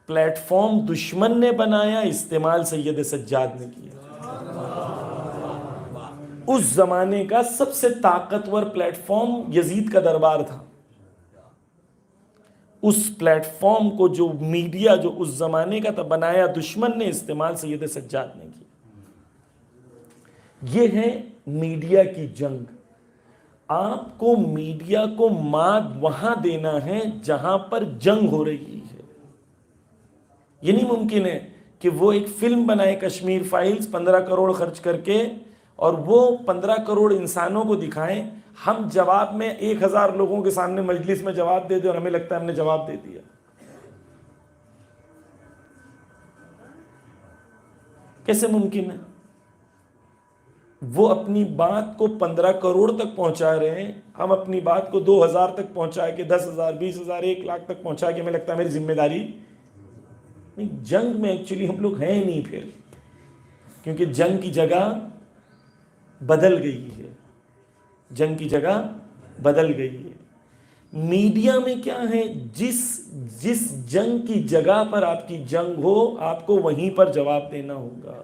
A: پلیٹ فارم دشمن نے بنایا, استعمال سید سجاد نے کیا. اس زمانے کا سب سے طاقتور پلیٹ فارم یزید کا دربار تھا. اس پلیٹ فارم کو جو میڈیا جو اس زمانے کا تھا بنایا دشمن نے, استعمال سید سجاد نے کی. یہ ہے میڈیا کی جنگ. آپ کو میڈیا کو مات وہاں دینا ہے جہاں پر جنگ ہو رہی ہے. یہ نہیں ممکن ہے کہ وہ ایک فلم بنائے کشمیر فائلز 15 کروڑ خرچ کر کے اور وہ 15 کروڑ انسانوں کو دکھائیں, ہم جواب میں 1000 لوگوں کے سامنے مجلس میں جواب دے دیں اور ہمیں لگتا ہے ہم نے جواب دے دیا. کیسے ممکن ہے؟ وہ اپنی بات کو 15 کروڑ تک پہنچا رہے ہیں, ہم اپنی بات کو 2000 تک پہنچا کے 10,000 20,000 1 لاکھ تک پہنچا کے ہمیں لگتا ہے میری ذمہ داری نہیں. جنگ میں ایکچولی ہم لوگ ہیں نہیں پھر, کیونکہ جنگ کی جگہ بدل گئی ہے. جنگ کی جگہ بدل گئی ہے. میڈیا میں کیا ہے, جس جنگ کی جگہ پر آپ کی جنگ ہو آپ کو وہیں پر جواب دینا ہوگا.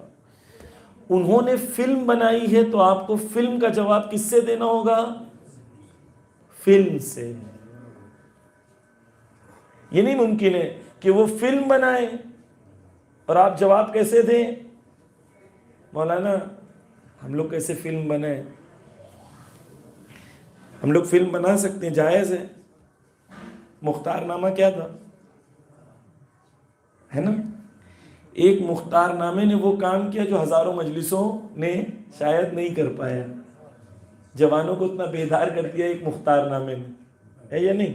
A: انہوں نے فلم بنائی ہے تو آپ کو فلم کا جواب کس سے دینا ہوگا؟ فلم سے. یہ نہیں ممکن ہے کہ وہ فلم بنائے اور آپ جواب کیسے دیں؟ مولانا ہم لوگ کیسے فلم بنائیں؟ ہم لوگ فلم بنا سکتے ہیں, جائز ہے. مختار نامہ کیا تھا, ہے نا؟ ایک مختار نامے نے وہ کام کیا جو ہزاروں مجلسوں نے شاید نہیں کر پایا. جوانوں کو اتنا بیدار کر دیا ایک مختار نامے نے, ہے یا نہیں؟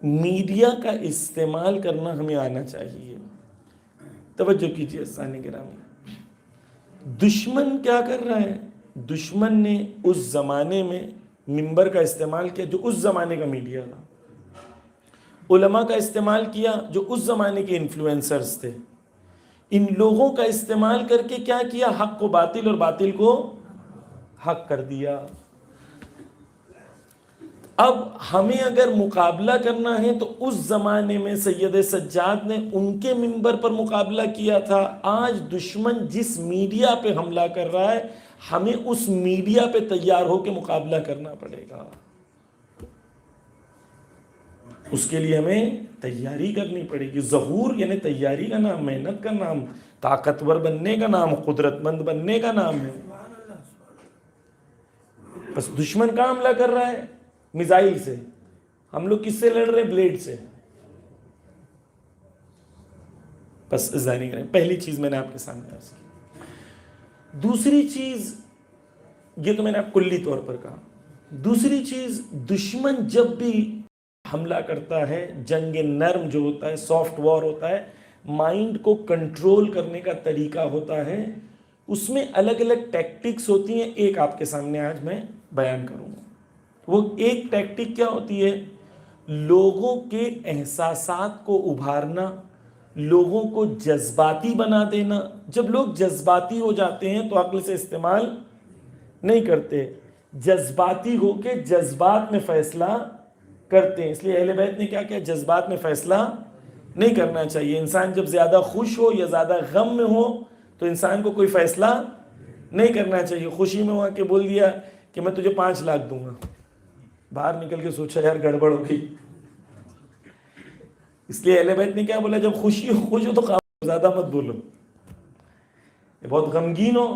A: میڈیا کا استعمال کرنا ہمیں آنا چاہیے. توجہ کیجیے اساتذہ گرامی. دشمن کیا کر رہا ہے؟ دشمن نے اس زمانے میں منبر کا استعمال کیا جو اس زمانے کا میڈیا تھا, علماء کا استعمال کیا جو اس زمانے کے انفلوئنسرز تھے. ان لوگوں کا استعمال کر کے کیا کیا؟ حق کو باطل اور باطل کو حق کر دیا. اب ہمیں اگر مقابلہ کرنا ہے تو اس زمانے میں سید سجاد نے ان کے منبر پر مقابلہ کیا تھا. آج دشمن جس میڈیا پہ حملہ کر رہا ہے ہمیں اس میڈیا پہ تیار ہو کے مقابلہ کرنا پڑے گا. اس کے لیے ہمیں تیاری کرنی پڑے گی. ظہور یعنی تیاری کا نام, محنت کا نام, طاقتور بننے کا نام, قدرت مند بننے کا نام ہے. بس دشمن کا حملہ کر رہا ہے میزائل سے, ہم لوگ کس سے لڑ رہے ہیں؟ بلیڈ سے. بس ظاہر کریں. پہلی چیز میں نے آپ کے سامنے عرض کی. دوسری چیز, یہ تو میں نے آپ کلی طور پر کہا. دوسری چیز, دشمن جب بھی حملہ کرتا ہے, جنگ نرم جو ہوتا ہے, سافٹ وار ہوتا ہے, مائنڈ کو کنٹرول کرنے کا طریقہ ہوتا ہے. اس میں الگ الگ ٹیکٹکس ہوتی ہیں. ایک آپ کے سامنے آج میں بیان کروں گا. وہ ایک ٹیکٹک کیا ہوتی ہے؟ لوگوں کے احساسات کو ابھارنا, لوگوں کو جذباتی بنا دینا. جب لوگ جذباتی ہو جاتے ہیں تو عقل سے استعمال نہیں کرتے, جذباتی ہو کے جذبات میں فیصلہ کرتے ہیں. اس لیے اہل بیت نے کیا کیا؟ جذبات میں فیصلہ نہیں کرنا چاہیے. انسان جب زیادہ خوش ہو یا زیادہ غم میں ہو تو انسان کو کوئی فیصلہ نہیں کرنا چاہیے. خوشی میں ہوا کہ بول دیا کہ میں تجھے 5 لاکھ دوں گا, باہر نکل کے سوچا یار گڑبڑ ہو گئی. اس لیے اہل بیت نے کیا بولا؟ جب خوشی ہو, خوش ہو تو زیادہ مت بولو, یہ بہت غمگین ہو.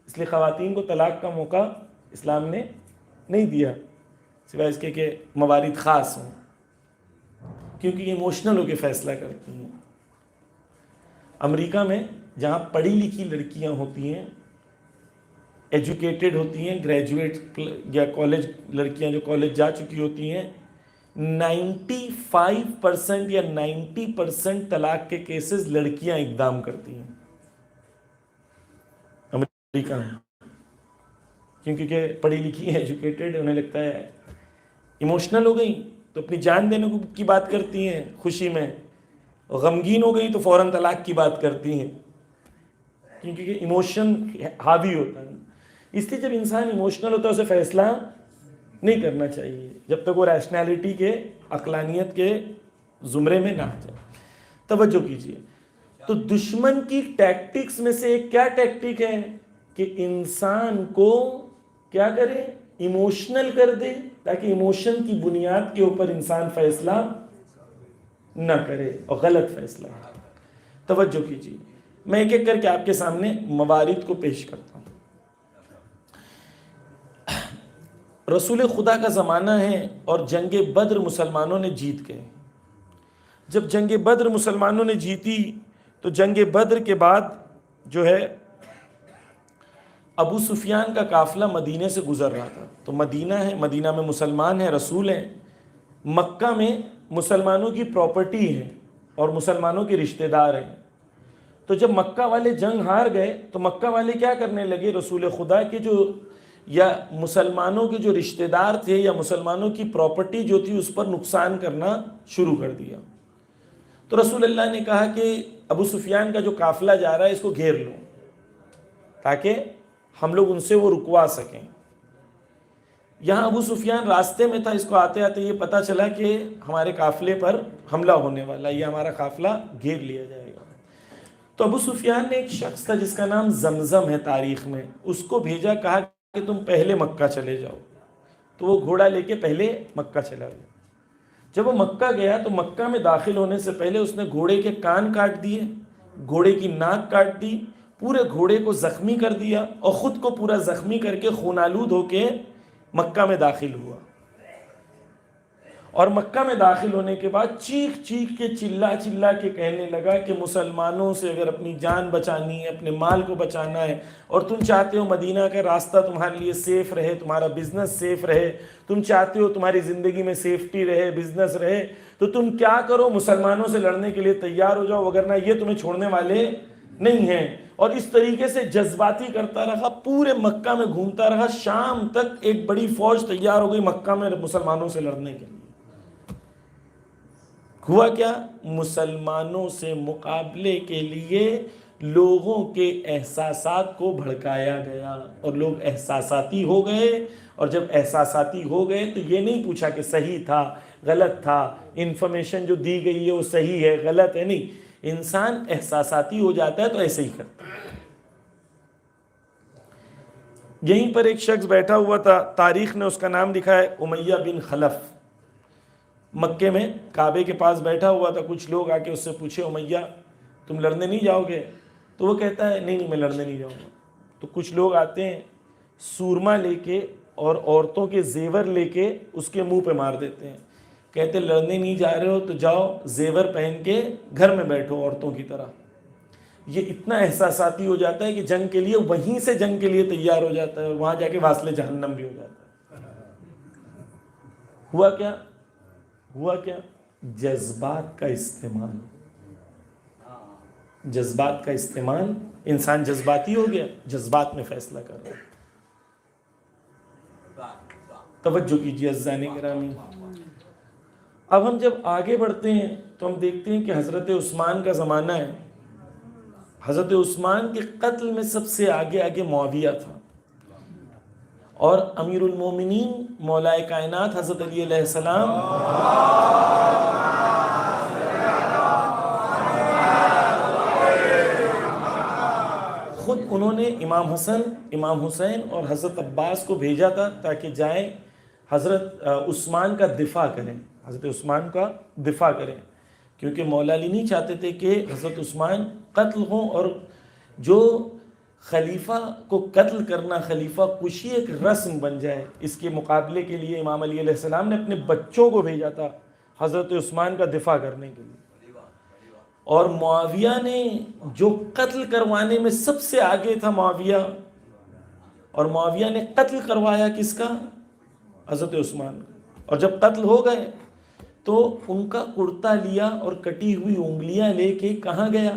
A: اس لیے خواتین کو طلاق کا موقع اسلام نے نہیں دیا سوائے اس کے کہ موارد خاص ہوں، کیونکہ یہ ایموشنل ہو کے فیصلہ کرتی ہیں۔ امریکہ میں جہاں پڑھی لکھی لڑکیاں ہوتی ہیں، ایجوکیٹڈ ہوتی ہیں، گریجویٹ یا کالج لڑکیاں جو کالج جا چکی ہوتی ہیں، 95% یا 90% طلاق کے کیسز لڑکیاں اقدام کرتی ہیں امریکہ میں، کیونکہ پڑھی لکھی ہیں، ایجوکیٹڈ، انہیں لگتا ہے ایموشنل ہو گئی تو اپنی جان دینے کی بات کرتی ہیں خوشی میں، غمگین ہو گئی تو فوراً طلاق کی بات کرتی ہیں، کیونکہ ایموشن حاوی ہوتا ہے۔ اس لیے جب انسان ایموشنل ہوتا ہے اسے فیصلہ نہیں کرنا چاہیے جب تک وہ ریشنالٹی کے، عقلانیت کے زمرے میں نہ آ جائے۔ توجہ کیجیے، تو دشمن کی ٹیکٹکس میں سے ایک کیا ٹیکٹک ہے کہ انسان کو کیا کرے، ایموشنل کر دے، تاکہ ایموشن کی بنیاد کے اوپر انسان فیصلہ نہ کرے اور غلط فیصلہ۔ توجہ کیجیے، میں ایک ایک کر کے آپ کے سامنے موارد کو پیش کرتا ہوں۔ رسول خدا کا زمانہ ہے اور جنگ بدر مسلمانوں نے جیت گئے۔ جب جنگ بدر مسلمانوں نے جیتی تو جنگ بدر کے بعد جو ہے ابو سفیان کا قافلہ مدینے سے گزر رہا تھا، تو مدینہ ہے، مدینہ میں مسلمان ہیں، رسول ہیں، مکہ میں مسلمانوں کی پراپرٹی ہے اور مسلمانوں کے رشتہ دار ہیں۔ تو جب مکہ والے جنگ ہار گئے تو مکہ والے کیا کرنے لگے، رسول خدا کے جو یا مسلمانوں کے جو رشتہ دار تھے یا مسلمانوں کی پراپرٹی جو تھی اس پر نقصان کرنا شروع کر دیا۔ تو رسول اللہ نے کہا کہ ابو سفیان کا جو قافلہ جا رہا ہے اس کو گھیر لو تاکہ ہم لوگ ان سے وہ رکوا سکیں۔ یہاں ابو سفیان راستے میں تھا، اس کو آتے آتے یہ پتا چلا کہ ہمارے قافلے پر حملہ ہونے والا، یہ ہمارا قافلہ گھیر لیا جائے گا۔ تو ابو سفیان نے ایک شخص تھا جس کا نام زمزم ہے تاریخ میں، اس کو بھیجا، کہا کہ تم پہلے مکہ چلے جاؤ۔ تو وہ گھوڑا لے کے پہلے مکہ چلا گیا۔ جب وہ مکہ گیا تو مکہ میں داخل ہونے سے پہلے اس نے گھوڑے کے کان کاٹ دیے، گھوڑے کی ناک کاٹ دی، پورے گھوڑے کو زخمی کر دیا اور خود کو پورا زخمی کر کے خون آلود ہو کے مکہ میں داخل ہوا۔ اور مکہ میں داخل ہونے کے بعد چیخ چیخ کے چلا چلا کے کہنے لگا کہ مسلمانوں سے اگر اپنی جان بچانی ہے، اپنے مال کو بچانا ہے، اور تم چاہتے ہو مدینہ کا راستہ تمہارے لیے سیف رہے، تمہارا بزنس سیف رہے، تم چاہتے ہو تمہاری زندگی میں سیفٹی رہے، بزنس رہے، تو تم کیا کرو، مسلمانوں سے لڑنے کے لیے تیار ہو جاؤ، وگرنہ یہ تمہیں چھوڑنے والے نہیں ہیں۔ اور اس طریقے سے جذباتی کرتا رہا، پورے مکہ میں گھومتا رہا، شام تک ایک بڑی فوج تیار ہو گئی مکہ میں مسلمانوں سے لڑنے کے لیے۔ ہوا کیا، مسلمانوں سے مقابلے کے لیے لوگوں کے احساسات کو بھڑکایا گیا اور لوگ احساساتی ہو گئے، اور جب احساساتی ہو گئے تو یہ نہیں پوچھا کہ صحیح تھا غلط تھا، انفارمیشن جو دی گئی ہے وہ صحیح ہے غلط ہے، نہیں، انسان احساساتی ہو جاتا ہے تو ایسے ہی کرتا ہے۔ یہیں پر ایک شخص بیٹھا ہوا تھا، تاریخ نے اس کا نام لکھا ہے امیہ بن خلف، مکے میں کعبے کے پاس بیٹھا ہوا تھا۔ کچھ لوگ آ کے اس سے پوچھے امیہ تم لڑنے نہیں جاؤ گے؟ تو وہ کہتا ہے نہیں میں لڑنے نہیں جاؤں گا۔ تو کچھ لوگ آتے ہیں سورما لے کے اور عورتوں کے زیور لے کے اس کے منہ پہ مار دیتے ہیں، کہتے ہیں لڑنے نہیں جا رہے ہو تو جاؤ زیور پہن کے گھر میں بیٹھو عورتوں کی طرح۔ یہ اتنا احساساتی ہو جاتا ہے کہ جنگ کے لیے وہیں سے جنگ کے لیے تیار ہو جاتا ہے، اور وہاں جا کے واصل جہنم بھی ہو جاتا ہے۔ ہوا کیا جذبات کا استعمال، جذبات کا استعمال، انسان جذباتی ہو گیا، جذبات میں فیصلہ کر رہا ہے۔ توجہ کیجیے عزیزان گرامی، اب ہم جب آگے بڑھتے ہیں تو ہم دیکھتے ہیں کہ حضرت عثمان کا زمانہ ہے۔ حضرت عثمان کے قتل میں سب سے آگے معاویہ تھا، اور امیر المومنین مولائے کائنات حضرت علی علیہ السلام خود انہوں نے امام حسن، امام حسین اور حضرت عباس کو بھیجا تھا تاکہ جائیں حضرت عثمان کا دفاع کریں، حضرت عثمان کا دفاع کریں، کیونکہ مولا علی نہیں چاہتے تھے کہ حضرت عثمان قتل ہوں اور جو خلیفہ کو قتل کرنا، خلیفہ کشی ایک رسم بن جائے، اس کے مقابلے کے لیے امام علی علیہ السلام نے اپنے بچوں کو بھیجا تھا حضرت عثمان کا دفاع کرنے کے لیے. اور معاویہ نے جو قتل کروانے میں سب سے آگے تھا معاویہ، اور معاویہ نے قتل کروایا کس کا؟ حضرت عثمان کا. اور جب قتل ہو گئے تو ان کا کرتا لیا اور کٹی ہوئی انگلیاں لے کے کہاں گیا؟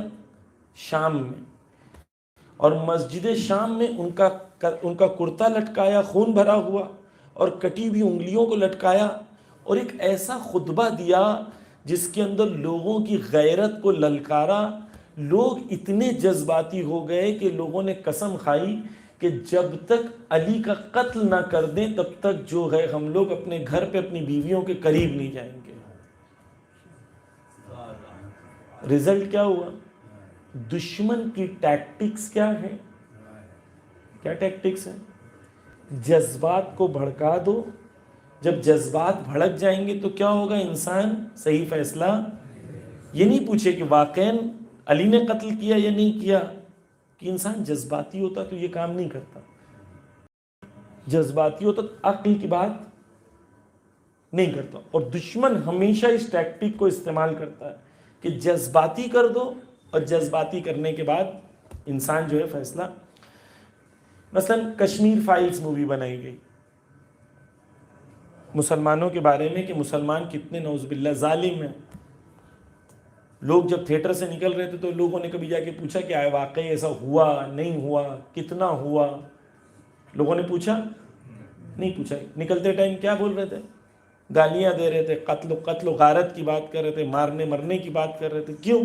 A: شام میں. اور مسجد شام میں ان کا کرتا لٹکایا خون بھرا ہوا اور کٹی ہوئی انگلیوں کو لٹکایا، اور ایک ایسا خطبہ دیا جس کے اندر لوگوں کی غیرت کو للکارا. لوگ اتنے جذباتی ہو گئے کہ لوگوں نے قسم کھائی کہ جب تک علی کا قتل نہ کر دیں تب تک جو ہے ہم لوگ اپنے گھر پہ اپنی بیویوں کے قریب نہیں جائیں گے. رزلٹ کیا ہوا؟ دشمن کی ٹیکٹکس کیا ہے؟ کیا ٹیکٹکس ہیں؟ جذبات کو بھڑکا دو. جب جذبات بھڑک جائیں گے تو کیا ہوگا؟ انسان صحیح فیصلہ یہ نہیں پوچھے کہ واقعاً علی نے قتل کیا یا نہیں کیا، کہ انسان جذباتی ہوتا تو یہ کام نہیں کرتا. جذباتی ہوتا تو عقل کی بات نہیں کرتا. اور دشمن ہمیشہ اس ٹیکٹک کو استعمال کرتا ہے کہ جذباتی کر دو، اور جذباتی کرنے کے بعد انسان جو ہے فیصلہ. مثلا کشمیر فائلز مووی بنائی گئی مسلمانوں کے بارے میں کہ مسلمان کتنے نعوذ باللہ ظالم ہیں. لوگ جب تھیٹر سے نکل رہے تھے تو لوگوں نے کبھی جا کے پوچھا کہ آئے واقعی ایسا ہوا نہیں ہوا، کتنا ہوا؟ لوگوں نے پوچھا نہیں پوچھا. نکلتے ٹائم کیا بول رہے تھے؟ گالیاں دے رہے تھے، قتل و غارت کی بات کر رہے تھے، مارنے مرنے کی بات کر رہے تھے. کیوں؟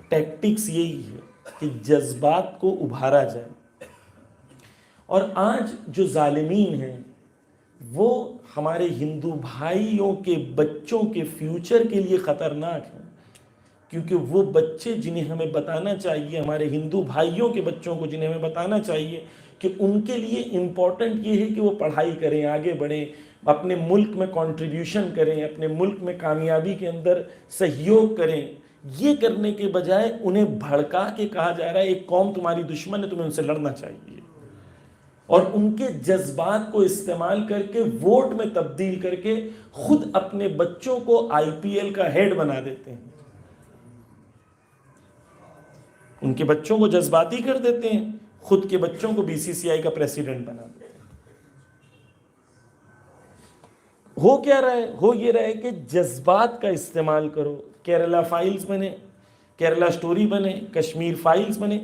A: ٹیکٹکس یہی ہے کہ جذبات کو ابھارا جائے. اور آج جو ظالمین ہیں وہ ہمارے ہندو بھائیوں کے بچوں کے فیوچر کے لیے خطرناک ہیں، کیونکہ وہ بچے جنہیں ہمیں بتانا چاہیے، ہمارے ہندو بھائیوں کے بچوں کو جنہیں ہمیں بتانا چاہیے کہ ان کے لیے امپورٹنٹ یہ ہے کہ وہ پڑھائی کریں، آگے بڑھیں، اپنے ملک میں کنٹریبیوشن کریں، اپنے ملک میں کامیابی کے اندر سہیوگ کریں. یہ کرنے کے بجائے انہیں بھڑکا کے کہا جا رہا ہے ایک قوم تمہاری دشمن ہے، تمہیں ان سے لڑنا چاہیے. اور ان کے جذبات کو استعمال کر کے ووٹ میں تبدیل کر کے خود اپنے بچوں کو آئی پی ایل کا ہیڈ بنا دیتے ہیں. ان کے بچوں کو جذباتی کر دیتے ہیں، خود کے بچوں کو بی سی سی آئی کا پریسیڈنٹ بنا دیتے ہیں. ہو کیا رہا ہے؟ ہو یہ رہا ہے کہ جذبات کا استعمال کرو. کیرلا فائلز بنے، کیرلا سٹوری بنے، کشمیر فائلز بنے.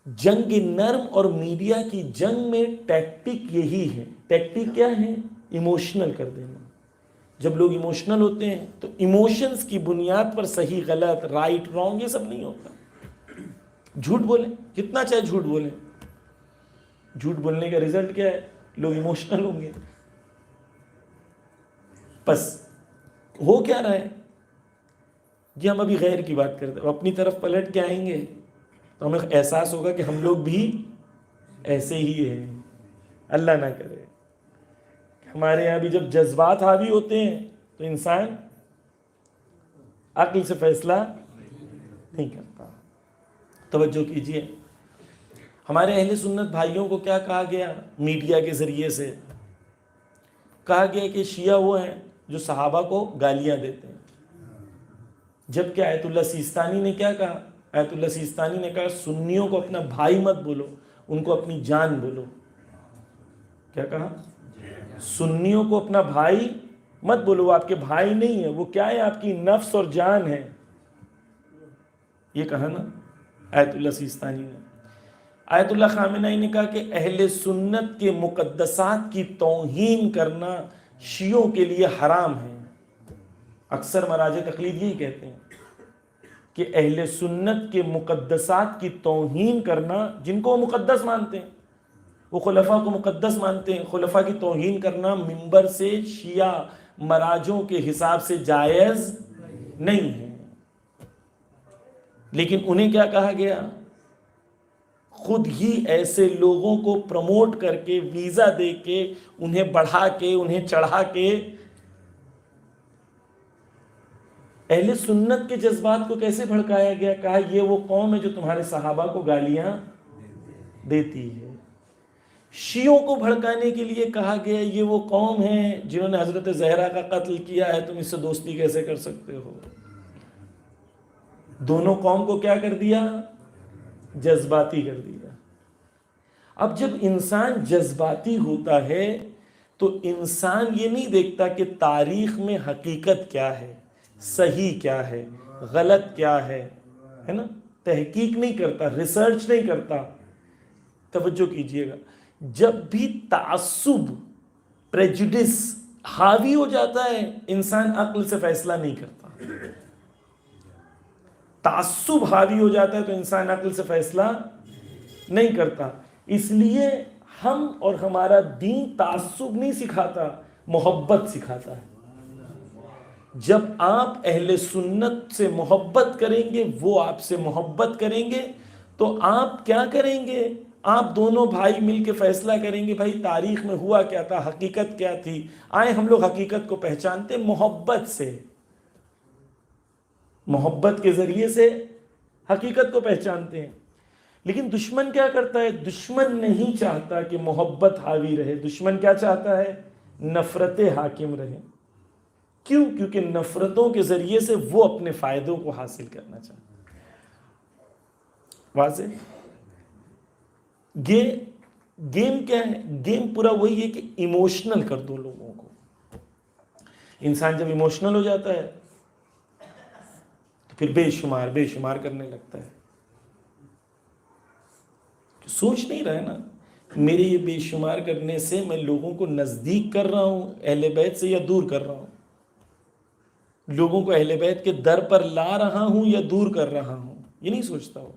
A: جنگ نرم اور میڈیا کی جنگ میں ٹیکٹک یہی ہے. ٹیکٹک کیا ہے؟ ایموشنل کر دینا. جب لوگ ایموشنل ہوتے ہیں تو ایموشنز کی بنیاد پر صحیح غلط رائٹ رانگ یہ سب نہیں ہوتا. جھوٹ بولیں کتنا چاہے جھوٹ بولیں، جھوٹ بولنے کا رزلٹ کیا ہے؟ لوگ ایموشنل ہوں گے. بس ہو کیا رہا ہے؟ جی ہم ابھی غیر کی بات کرتے ہیں، اپنی طرف پلٹ کے آئیں گے تو ہمیں احساس ہوگا کہ ہم لوگ بھی ایسے ہی ہیں. اللہ نہ کرے. ہمارے یہاں بھی جب جذبات حاوی ہوتے ہیں تو انسان عقل سے فیصلہ نہیں کرتا. توجہ کیجئے، ہمارے اہل سنت بھائیوں کو کیا کہا گیا میڈیا کے ذریعے سے؟ کہا گیا کہ شیعہ وہ ہیں جو صحابہ کو گالیاں دیتے ہیں. جبکہ آیت اللہ سیستانی نے کیا کہا؟ آیت اللہ سیستانی نے کہا سنیوں کو اپنا بھائی مت بولو، ان کو اپنی جان بولو. کیا کہا؟ سنیوں کو اپنا بھائی مت بولو، وہ آپ کے بھائی نہیں ہے، وہ کیا ہے؟ آپ کی نفس اور جان ہے. یہ کہا نا آیت اللہ سیستانی نے. آیت اللہ خامنہئی نے کہا کہ اہل سنت کے مقدسات کی توہین کرنا شیعوں کے لیے حرام ہے. اکثر مراجع تقلید یہی کہتے ہیں کہ اہل سنت کے مقدسات کی توہین کرنا، جن کو وہ مقدس مانتے ہیں، وہ خلفاء کو مقدس مانتے ہیں، خلفاء کی توہین کرنا منبر سے شیعہ مراجعوں کے حساب سے جائز نہیں ہے. لیکن انہیں کیا کہا گیا؟ خود ہی ایسے لوگوں کو پروموٹ کر کے، ویزا دے کے، انہیں بڑھا کے، انہیں چڑھا کے اہل سنت کے جذبات کو کیسے بھڑکایا گیا؟ کہا یہ وہ قوم ہے جو تمہارے صحابہ کو گالیاں دیتی ہے. شیعوں کو بھڑکانے کے لیے کہا گیا یہ وہ قوم ہے جنہوں نے حضرت زہرا کا قتل کیا ہے, تم اس سے دوستی کیسے کر سکتے ہو. دونوں قوم کو کیا کر دیا؟ جذباتی کر دیا. اب جب انسان جذباتی ہوتا ہے تو انسان یہ نہیں دیکھتا کہ تاریخ میں حقیقت کیا ہے, صحیح کیا ہے, غلط کیا ہے نا, تحقیق نہیں کرتا, ریسرچ نہیں کرتا. توجہ کیجئے گا, جب بھی تعصب, پریجوڈس حاوی ہو جاتا ہے انسان عقل سے فیصلہ نہیں کرتا. تعصب حاوی ہو جاتا ہے تو انسان عقل سے فیصلہ نہیں کرتا. اس لیے ہم اور ہمارا دین تعصب نہیں سکھاتا, محبت سکھاتا ہے. جب آپ اہل سنت سے محبت کریں گے, وہ آپ سے محبت کریں گے, تو آپ کیا کریں گے؟ آپ دونوں بھائی مل کے فیصلہ کریں گے بھائی تاریخ میں ہوا کیا تھا, حقیقت کیا تھی. آئے ہم لوگ حقیقت کو پہچانتے محبت سے, محبت کے ذریعے سے حقیقت کو پہچانتے ہیں. لیکن دشمن کیا کرتا ہے؟ دشمن نہیں چاہتا کہ محبت حاوی رہے. دشمن کیا چاہتا ہے؟ نفرتیں حاکم رہیں. کیوں؟ کیونکہ نفرتوں کے ذریعے سے وہ اپنے فائدوں کو حاصل کرنا چاہتا ہے. واضح؟ گیم کیا ہے؟ گیم پورا وہی ہے کہ ایموشنل کر دو لوگوں کو. انسان جب ایموشنل ہو جاتا ہے تو پھر بے شمار کرنے لگتا ہے. سوچ نہیں رہا ہے نا, میرے یہ بے شمار کرنے سے میں لوگوں کو نزدیک کر رہا ہوں اہل بیت سے یا دور کر رہا ہوں, لوگوں کو اہل بیت کے در پر لا رہا ہوں یا دور کر رہا ہوں, یہ نہیں سوچتا ہوں.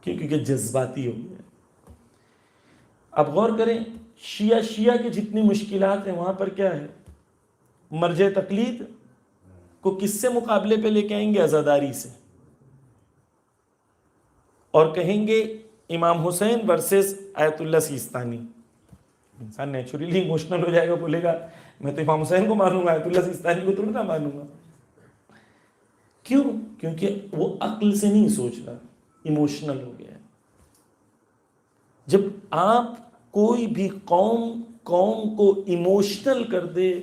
A: کیونکہ جذباتی ہو گیا. اب غور کریں, شیعہ کی جتنی مشکلات ہیں وہاں پر کیا ہے؟ مرجع تقلید کو کس سے مقابلے پہ لے کے آئیں گے؟ عزاداری سے. اور کہیں گے امام حسین ورسز آیت اللہ سیستانی. انسان نیچرلی ایموشنل ہو جائے گا, بولے گا میں تو امام حسین کو مانوں گا, آیت اللہ سیستانی کو تھوڑی نہ مانوں گا. کیوں؟ کیونکہ وہ عقل سے نہیں سوچ رہا, ایموشنل ہو گیا ہے. جب آپ کوئی بھی قوم کو ایموشنل کر دے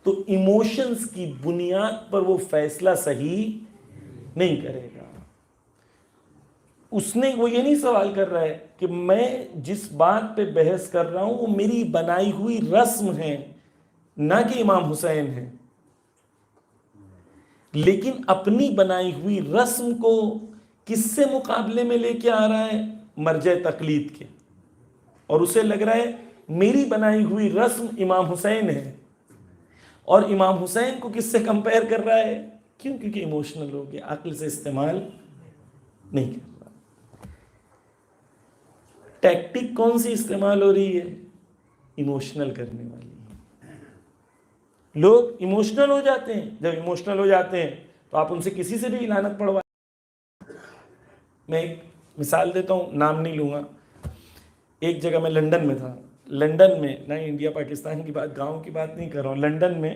A: تو ایموشنز کی بنیاد پر وہ فیصلہ صحیح نہیں کرے گا. اس نے وہ یہ نہیں سوال کر رہا ہے کہ میں جس بات پہ بحث کر رہا ہوں وہ میری بنائی ہوئی رسم ہے, نہ کہ امام حسین ہے. لیکن اپنی بنائی ہوئی رسم کو کس سے مقابلے میں لے کے آ رہا ہے؟ مرجع تقلید کے. اور اسے لگ رہا ہے میری بنائی ہوئی رسم امام حسین ہے, اور امام حسین کو کس سے کمپیئر کر رہا ہے؟ کیوں؟ کیونکہ ایموشنل ہو گیا, عقل سے استعمال نہیں کر رہا. ٹیکٹک کون سی استعمال ہو رہی ہے؟ ایموشنل کرنے والی. لوگ ایموشنل ہو جاتے ہیں, جب ایموشنل ہو جاتے ہیں تو آپ ان سے کسی سے بھی لعنت پڑھوا. میں ایک مثال دیتا ہوں, نام نہیں لوں گا. ایک جگہ میں لنڈن میں تھا. لنڈن میں, نہ انڈیا پاکستان کی بات, گاؤں کی بات نہیں کر رہا ہوں, لنڈن میں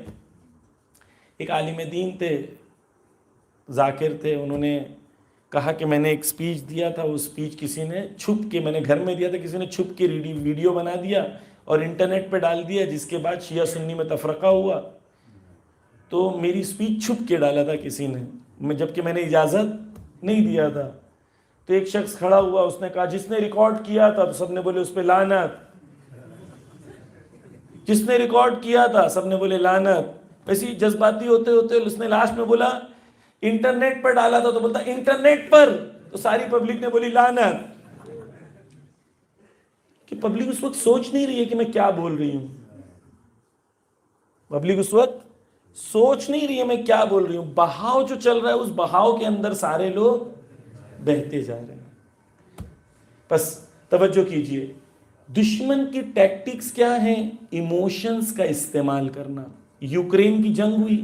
A: ایک عالم دین تھے, ذاکر تھے. انہوں نے کہا کہ میں نے ایک سپیچ دیا تھا, وہ سپیچ کسی نے چھپ کے, میں نے گھر میں دیا تھا, کسی نے چھپ کے ویڈیو بنا دیا اور انٹرنیٹ پہ ڈال دیا, جس کے بعد شیعہ سنی میں تفرقہ ہوا. تو میری سپیچ چھپ کے ڈالا تھا کسی نے, جبکہ میں نے اجازت نہیں دیا تھا. تو ایک شخص کھڑا ہوا, اس نے کہا جس نے ریکارڈ کیا تھا, تو سب نے بولے اس پہ لعنت. جس نے ریکارڈ کیا تھا سب نے بولے لعنت. ایسی جذباتی ہوتے ہوتے اس نے لاسٹ میں بولا انٹرنیٹ پر ڈالا تھا, تو بولتا انٹرنیٹ پر, تو ساری پبلک نے بولی لعنت. کہ پبلک اس وقت سوچ نہیں رہی ہے کہ میں کیا بول رہی ہوں. پبلک اس وقت سوچ نہیں رہی ہے میں کیا بول رہی ہوں. بہاؤ جو چل رہا ہے, اس بہاؤ کے اندر سارے لوگ بہتے جا رہے ہیں. بس توجہ کیجئے, دشمن کی ٹیکٹکس کیا ہیں؟ ایموشنز کا استعمال کرنا. یوکرین کی جنگ ہوئی,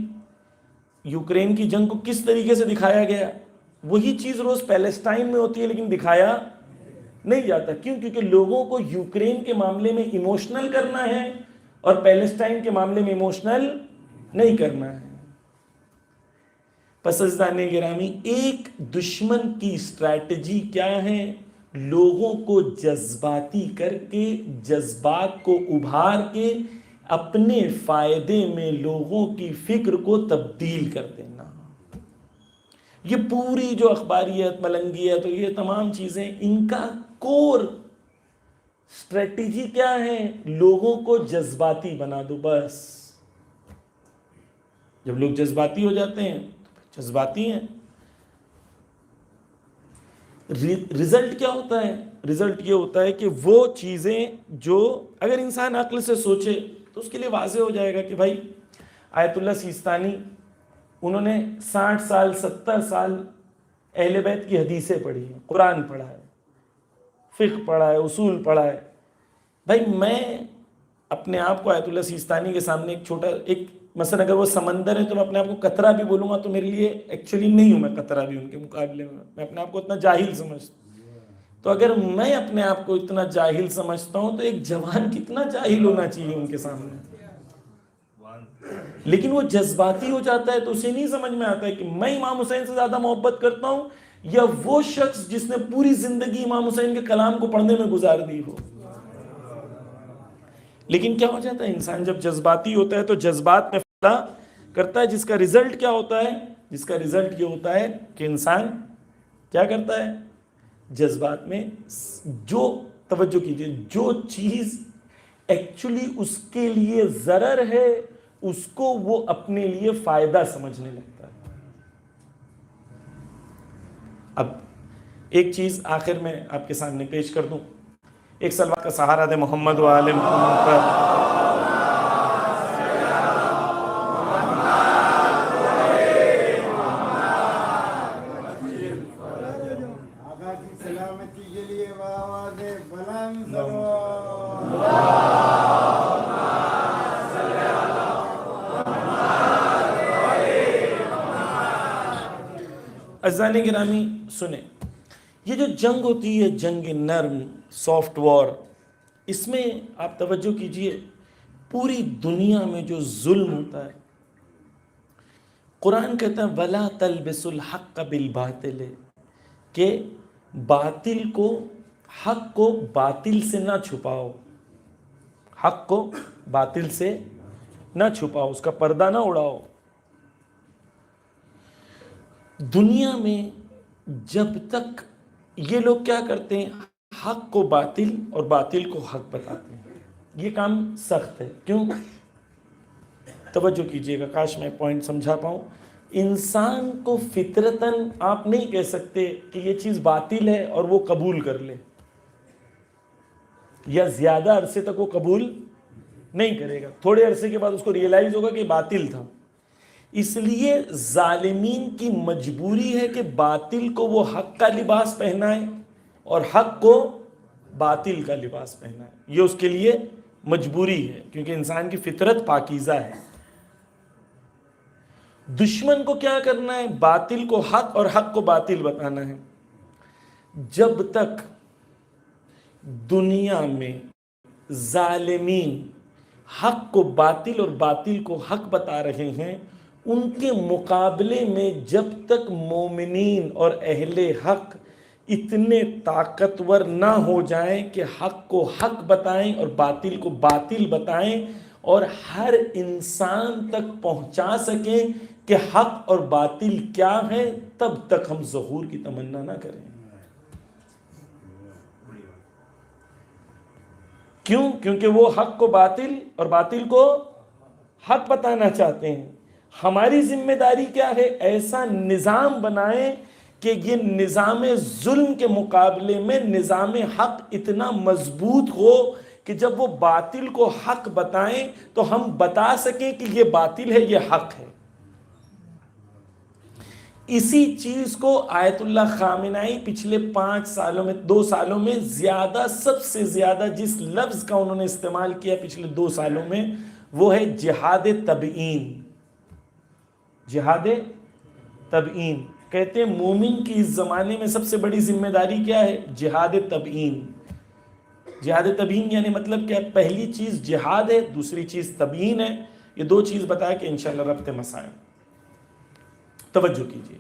A: یوکرین کی جنگ کو کس طریقے سے دکھایا گیا؟ وہی چیز روز پیلسٹائن میں ہوتی ہے لیکن دکھایا نہیں جاتا. کیوں؟ کیونکہ لوگوں کو یوکرین کے معاملے میں ایموشنل کرنا ہے اور پیلسٹائن کے معاملے میں ایموشنل نہیں کرنا ہے. پس عزیزان گرامی, ایک دشمن کی اسٹریٹجی کیا ہے؟ لوگوں کو جذباتی کر کے، جذبات کو ابھار کے اپنے فائدے میں لوگوں کی فکر کو تبدیل کر دینا. یہ پوری جو اخباریت، ملنگیت اور یہ تمام چیزیں، ان کا کور اسٹریٹجی کیا ہے؟ لوگوں کو جذباتی بنا دو بس. جب لوگ جذباتی ہو جاتے ہیں تو جذباتی ہیں. رزلٹ کیا ہوتا ہے؟ رزلٹ یہ ہوتا ہے کہ وہ چیزیں جو اگر انسان عقل سے سوچے تو اس کے لیے واضح ہو جائے گا کہ بھائی آیت اللہ سیستانی انہوں نے 60 سال 70 سال اہل بیت کی حدیثیں پڑھی ہیں، قرآن پڑھا ہے، فقہ پڑھا ہے، اصول پڑھا ہے. بھائی میں اپنے آپ کو آیت اللہ سیستانی کے سامنے ایک چھوٹا مثلا اگر وہ سمندر ہے تو میں اپنے آپ کو قطرہ بھی بولوں گا تو میرے لیے ایکچولی نہیں ہوں میں قطرہ بھی ان کے مقابلے میں اپنے آپ کو اتنا جاہل سمجھتا ہوں. تو اگر میں اپنے آپ کو اتنا جاہل سمجھتا ہوں تو ایک جوان کتنا جاہل ہونا چاہیے ان کے سامنے. لیکن وہ جذباتی ہو جاتا ہے تو اسے نہیں سمجھ میں آتا ہے کہ میں امام حسین سے زیادہ محبت کرتا ہوں یا وہ شخص جس نے پوری زندگی امام حسین کے کلام کو پڑھنے میں گزار دی ہو. لیکن کیا ہو جاتا ہے انسان جب جذباتی ہوتا ہے تو جذبات میں فیصلہ کرتا ہے، جس کا رزلٹ کیا ہوتا ہے؟ جس کا رزلٹ یہ ہوتا ہے کہ انسان کیا کرتا ہے؟ جذبات میں جو توجہ کیجئے، جو چیز ایکچولی اس کے لیے ضرر ہے اس کو وہ اپنے لیے فائدہ سمجھنے لگتا ہے. اب ایک چیز آخر میں آپ کے سامنے پیش کر دوں. ایک صلوات کا سہارا دے محمد و آل محمد پر. عزیزان گرامی سنیں، یہ جو جنگ ہوتی ہے، جنگ نرم، سافٹ وار، اس میں آپ توجہ کیجئے پوری دنیا میں جو ظلم ہوتا ہے، قرآن کہتا ہے وَلَا تَلْبِسُ الْحَقَّ بِالْبَاطِلِ، کہ باطل کو، حق کو باطل سے نہ چھپاؤ، حق کو باطل سے نہ چھپاؤ، اس کا پردہ نہ اڑاؤ. دنیا میں جب تک یہ لوگ کیا کرتے ہیں، حق کو باطل اور باطل کو حق بتاتے ہیں، یہ کام سخت ہے. کیوں؟ توجہ کیجئے گا، کاش میں پوائنٹ سمجھا پاؤں. انسان کو فطرتاً آپ نہیں کہہ سکتے کہ یہ چیز باطل ہے اور وہ قبول کر لے، یا زیادہ عرصے تک وہ قبول نہیں کرے گا، تھوڑے عرصے کے بعد اس کو ریئلائز ہوگا کہ باطل تھا. اس لیے ظالمین کی مجبوری ہے کہ باطل کو وہ حق کا لباس پہنائے اور حق کو باطل کا لباس پہنائے. یہ اس کے لیے مجبوری ہے کیونکہ انسان کی فطرت پاکیزہ ہے. دشمن کو کیا کرنا ہے؟ باطل کو حق اور حق کو باطل بتانا ہے. جب تک دنیا میں ظالمین حق کو باطل اور باطل کو حق بتا رہے ہیں، ان کے مقابلے میں جب تک مومنین اور اہل حق اتنے طاقتور نہ ہو جائیں کہ حق کو حق بتائیں اور باطل کو باطل بتائیں اور ہر انسان تک پہنچا سکیں کہ حق اور باطل کیا ہے، تب تک ہم ظہور کی تمنا نہ کریں. کیوں؟ کیونکہ وہ حق کو باطل اور باطل کو حق بتانا چاہتے ہیں. ہماری ذمہ داری کیا ہے؟ ایسا نظام بنائیں کہ یہ نظام ظلم کے مقابلے میں نظام حق اتنا مضبوط ہو کہ جب وہ باطل کو حق بتائیں تو ہم بتا سکیں کہ یہ باطل ہے، یہ حق ہے. اسی چیز کو آیت اللہ خامنائی پچھلے 5 سالوں میں 2 سالوں میں زیادہ، سب سے زیادہ جس لفظ کا انہوں نے استعمال کیا پچھلے 2 سالوں میں، وہ ہے جہاد تبیین. جہاد تبیین کہتے ہیں مومن کی اس زمانے میں سب سے بڑی ذمہ داری کیا ہے؟ جہاد تبیین. جہاد تبیین یعنی مطلب کیا؟ پہلی چیز جہاد ہے، دوسری چیز تبیین ہے. یہ 2 چیز بتایا کہ انشاءاللہ ربط مسائل. توجہ کیجیے،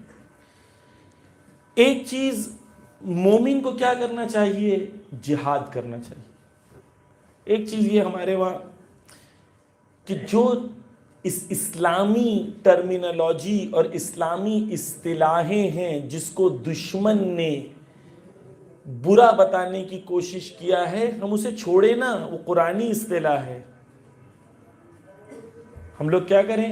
A: ایک چیز مومن کو کیا کرنا چاہیے؟ جہاد کرنا چاہیے. ایک چیز یہ ہمارے وہاں کہ جو اس اسلامی ٹرمینالوجی اور اسلامی اصطلاحیں ہیں جس کو دشمن نے برا بتانے کی کوشش کیا ہے، ہم اسے چھوڑے نا. وہ قرآنی اصطلاح ہے. ہم لوگ کیا کریں؟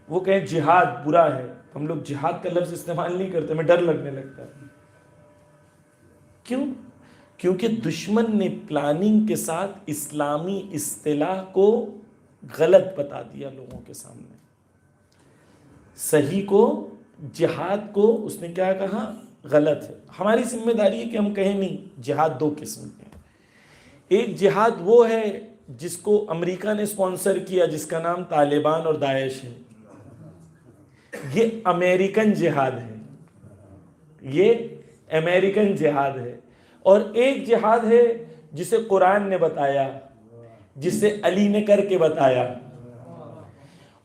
A: وہ کہیں جہاد برا ہے، ہم لوگ جہاد کا لفظ استعمال نہیں کرتے، ہمیں ڈر لگنے لگتا ہے. کیوں؟ کیونکہ دشمن نے پلاننگ کے ساتھ اسلامی اصطلاح کو غلط بتا دیا لوگوں کے سامنے. صحیح کو، جہاد کو اس نے کیا کہا؟ غلط ہے. ہماری ذمہ داری ہے کہ ہم کہیں نہیں جہاد دو قسم کے ہیں. ایک جہاد وہ ہے جس کو امریکہ نے اسپانسر کیا، جس کا نام طالبان اور داعش ہے. یہ امریکن جہاد ہے، یہ امریکن جہاد ہے. اور ایک جہاد ہے جسے قرآن نے بتایا، جسے علی نے کر کے بتایا،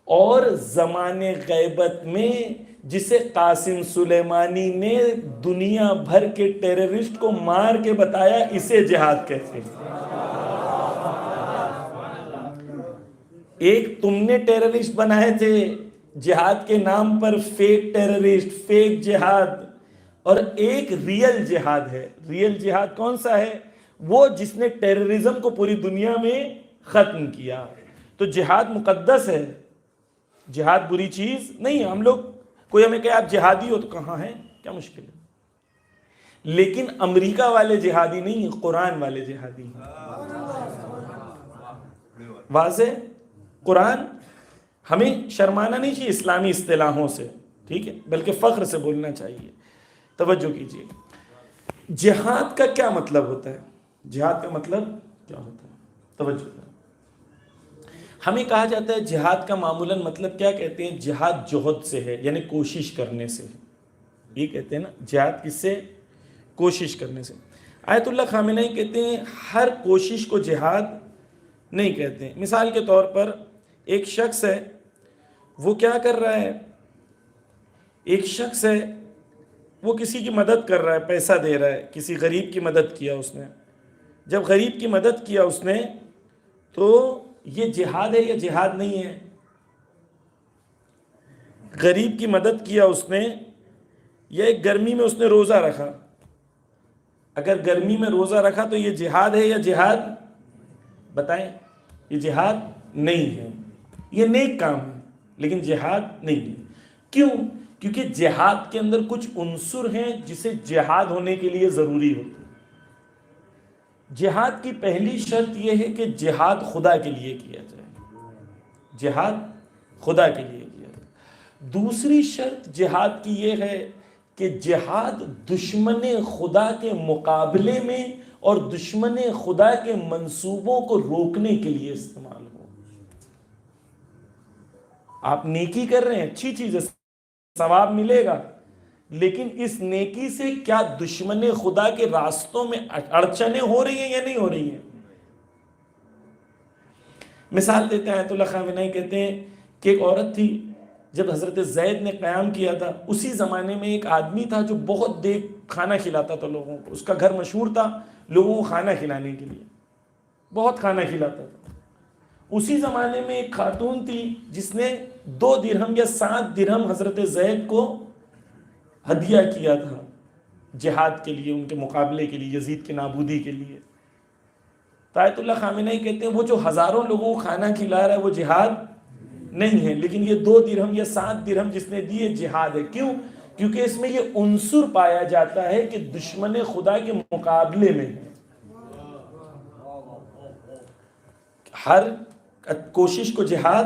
A: اور زمانے غیبت میں جسے قاسم سلیمانی نے دنیا بھر کے ٹیررسٹ کو مار کے بتایا. اسے جہاد کہتے ہیں. ایک تم نے ٹیررسٹ بنائے تھے جہاد کے نام پر، فیک ٹیررسٹ، فیک جہاد. اور ایک ریئل جہاد ہے. ریئل جہاد کون سا ہے؟ وہ جس نے ٹیررزم کو پوری دنیا میں ختم کیا. تو جہاد مقدس ہے، جہاد بری چیز نہیں. ہم لوگ، کوئی ہمیں کہے آپ جہادی ہو تو کہاں ہیں، کیا مشکل ہے. لیکن امریکہ والے جہادی نہیں، قرآن والے جہادی ہیں. واضح؟ قرآن، ہمیں شرمانا نہیں چاہیے اسلامی اصطلاحوں سے، ٹھیک ہے، بلکہ فخر سے بولنا چاہیے. توجہ کیجیے. جہاد کا کیا مطلب ہوتا ہے؟ جہاد کا مطلب کیا ہوتا ہے؟ توجہ کریں. ہمیں کہا جاتا ہے جہاد کا معمولاً مطلب کیا کہتے ہیں؟ جہاد جہد سے ہے، یعنی کوشش کرنے سے. یہ کہتے ہیں نا جہاد کس سے؟ کوشش کرنے سے. آیت اللہ خامنہ ہی کہتے ہیں ہر کوشش کو جہاد نہیں کہتے ہیں. مثال کے طور پر ایک شخص ہے، وہ کیا کر رہا ہے؟ ایک شخص ہے، وہ کسی کی مدد کر رہا ہے، پیسہ دے رہا ہے، کسی غریب کی مدد کیا اس نے. جب غریب کی مدد کیا اس نے تو یہ جہاد ہے یا جہاد نہیں ہے؟ غریب کی مدد کیا اس نے، یا ایک گرمی میں اس نے روزہ رکھا. اگر گرمی میں روزہ رکھا تو یہ جہاد ہے یا جہاد؟ بتائیں. یہ جہاد نہیں ہے، یہ نیک کام ہے لیکن جہاد نہیں ہے. کیوں؟ کیونکہ جہاد کے اندر کچھ عنصر ہیں جسے جہاد ہونے کے لیے ضروری ہوتے ہیں. جہاد کی پہلی شرط یہ ہے کہ جہاد خدا کے لیے کیا جائے. جہاد خدا کے لیے کیا جائے. دوسری شرط جہاد کی یہ ہے کہ جہاد دشمن خدا کے مقابلے میں اور دشمن خدا کے منصوبوں کو روکنے کے لیے استعمال ہو. آپ نیکی کر رہے ہیں، اچھی چیز ہے، ثواب ملے گا، لیکن اس نیکی سے کیا دشمن خدا کے راستوں میں اڑچنیں ہو رہی ہیں یا نہیں ہو رہی ہیں؟ مثال دیتے ہیں، آیت اللہ خامنہ ہی کہتے ہیں کہ ایک عورت تھی، جب حضرت زید نے قیام کیا تھا، اسی زمانے میں ایک آدمی تھا جو بہت دیر کھانا کھلاتا تھا لوگوں کو. اس کا گھر مشہور تھا لوگوں کو کھانا کھلانے کے لیے، بہت کھانا کھلاتا تھا. اسی زمانے میں ایک خاتون تھی جس نے 2 درہم یا 7 درہم حضرت زید کو ہدیہ کیا تھا جہاد کے لیے، ان کے مقابلے کے لیے، یزید کی نابودی کے لیے. آیت اللہ خامنہ ہی کہتے ہیں وہ جو ہزاروں لوگوں کو کھانا کھلا رہا ہے وہ جہاد نہیں ہے، لیکن یہ 2 درہم یا 7 درہم جس نے دیے جہاد ہے. کیوں؟ کیونکہ اس میں یہ عنصر پایا جاتا ہے کہ دشمن خدا کے مقابلے میں ہر کوشش کو جہاد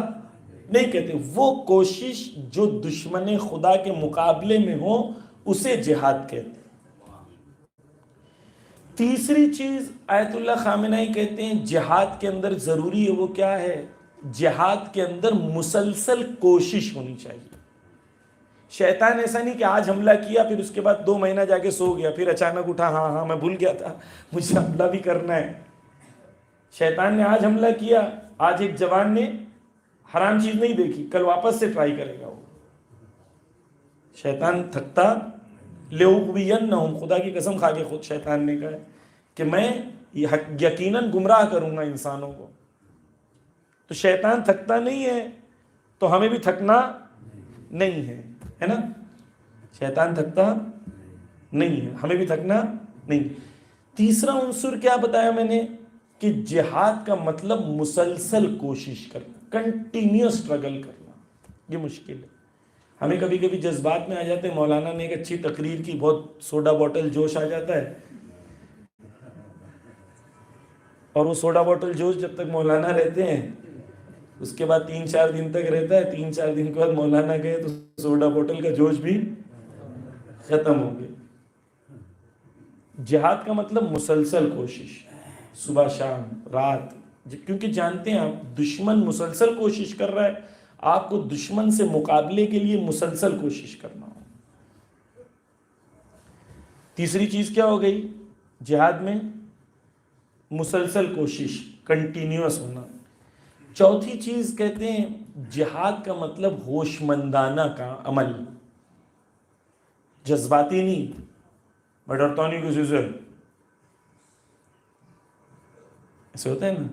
A: نہیں کہتے. وہ کوشش جو دشمن خدا کے مقابلے میں ہو اسے جہاد کہتے ہیں. تیسری چیز آیت اللہ خامنہ ہی کہتے ہیں جہاد کے اندر ضروری ہے، وہ کیا ہے؟ جہاد کے اندر مسلسل کوشش ہونی چاہیے. شیطان ایسا نہیں کہ آج حملہ کیا پھر اس کے بعد 2 مہینہ جا کے سو گیا، پھر اچانک اٹھا ہاں میں بھول گیا تھا مجھے حملہ بھی کرنا ہے. شیطان نے آج حملہ کیا، آج ایک جوان نے حرام چیز نہیں دیکھی، کل واپس سے ٹرائی کرے گا. وہ شیطان تھکتا لَأُغْوِيَنَّهُمْ، خدا کی قسم کھا کے خود شیطان نے کہا ہے کہ میں یقیناً گمراہ کروں گا انسانوں کو. تو شیطان تھکتا نہیں ہے تو ہمیں بھی تھکنا نہیں ہے، ہے نا؟ شیطان تھکتا نہیں ہے، ہمیں بھی تھکنا نہیں. تیسرا عنصر کیا بتایا میں نے کہ جہاد کا مطلب مسلسل کوشش کرنا، کنٹینیوس اسٹرگل کرنا. یہ مشکل ہے. ہمیں کبھی کبھی جذبات میں آ جاتے ہیں. مولانا نے ایک اچھی تقریر کی، بہت سوڈا بوٹل جوش آ جاتا ہے، اور وہ سوڈا بوٹل جوش جب تک مولانا رہتے ہیں اس کے بعد 3-4 دن تک رہتا ہے. 3-4 دن کے بعد مولانا گئے تو سوڈا بوٹل کا جوش بھی ختم ہو گیا. جہاد کا مطلب مسلسل کوشش، صبح شام رات، کیونکہ جانتے ہیں آپ دشمن مسلسل کوشش کر رہا ہے. آپ کو دشمن سے مقابلے کے لیے مسلسل کوشش کرنا ہو. تیسری چیز کیا ہو گئی جہاد میں؟ مسلسل کوشش، کنٹینیوس ہونا. چوتھی چیز کہتے ہیں جہاد کا مطلب ہوش مندانہ کا عمل، جذباتی نہیں. میں ڈرتا نہیں کسی سے، ایسے ہوتا ہے نا،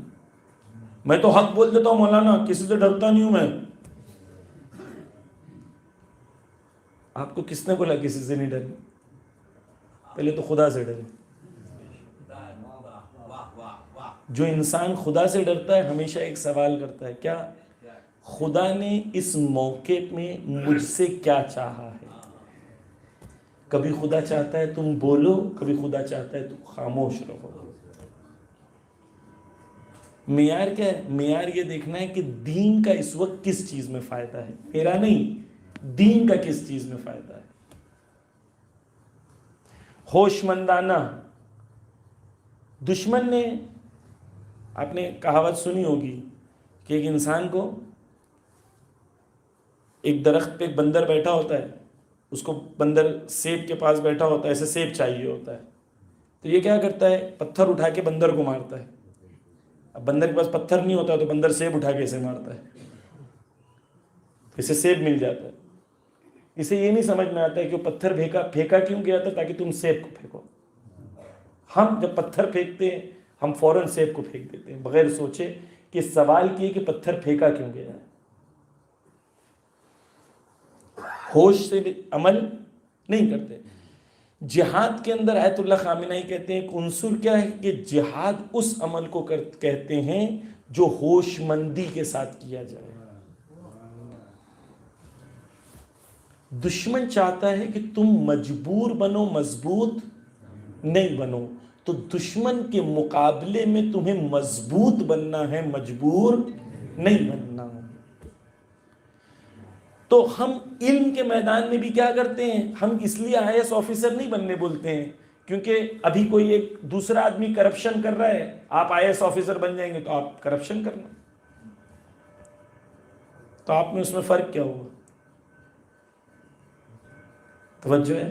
A: میں تو حق بول دیتا ہوں مولانا، کسی سے ڈرتا نہیں ہوں میں. آپ کو کس نے بولا کسی سے نہیں ڈرنا؟ پہلے تو خدا سے ڈرے. جو انسان خدا سے ڈرتا ہے ہمیشہ ایک سوال کرتا ہے، کیا خدا نے اس موقع میں مجھ سے کیا چاہا ہے؟ کبھی خدا چاہتا ہے تم بولو، کبھی خدا چاہتا ہے تم خاموش رہو. معیار کیا ہے؟ معیار یہ دیکھنا ہے کہ دین کا اس وقت کس چیز میں فائدہ ہے، میرا نہیں، دین کا کس چیز میں فائدہ ہے. ہوش مندانہ. دشمن نے، آپ نے کہاوت سنی ہوگی کہ ایک انسان کو ایک درخت پہ ایک بندر بیٹھا ہوتا ہے، اس کو بندر سیب کے پاس بیٹھا ہوتا ہے، ایسے سیب چاہیے ہوتا ہے، تو یہ کیا کرتا ہے؟ پتھر اٹھا کے بندر کو مارتا ہے. اب بندر کے پاس پتھر نہیں ہوتا تو بندر سیب اٹھا کے اسے مارتا ہے، اسے سیب مل جاتا ہے. اسے یہ نہیں سمجھ میں آتا ہے کہ وہ پتھر پھینکا کیوں گیا تھا؟ تاکہ تم سیب کو پھینکو. ہم جب پتھر پھینکتے ہیں ہم فوراً سیب کو پھینک دیتے ہیں بغیر سوچے کہ سوال کیے کہ پتھر پھینکا کیوں گیا. ہوش سے عمل نہیں کرتے. جہاد کے اندر آیت اللہ خامنہئی کہتے ہیں ایک عنصر کیا ہے کہ جہاد اس عمل کو کہتے ہیں جو ہوش مندی کے ساتھ کیا جائے. دشمن چاہتا ہے کہ تم مجبور بنو، مضبوط نہیں بنو. تو دشمن کے مقابلے میں تمہیں مضبوط بننا ہے، مجبور نہیں بننا. تو ہم علم کے میدان میں بھی کیا کرتے ہیں؟ ہم اس لیے IAS آفیسر نہیں بننے بولتے ہیں کیونکہ ابھی کوئی ایک دوسرا آدمی کرپشن کر رہا ہے، آپ IAS آفیسر بن جائیں گے تو آپ کرپشن کرنا، تو آپ میں اس میں فرق کیا ہوگا؟ توجہ ہے.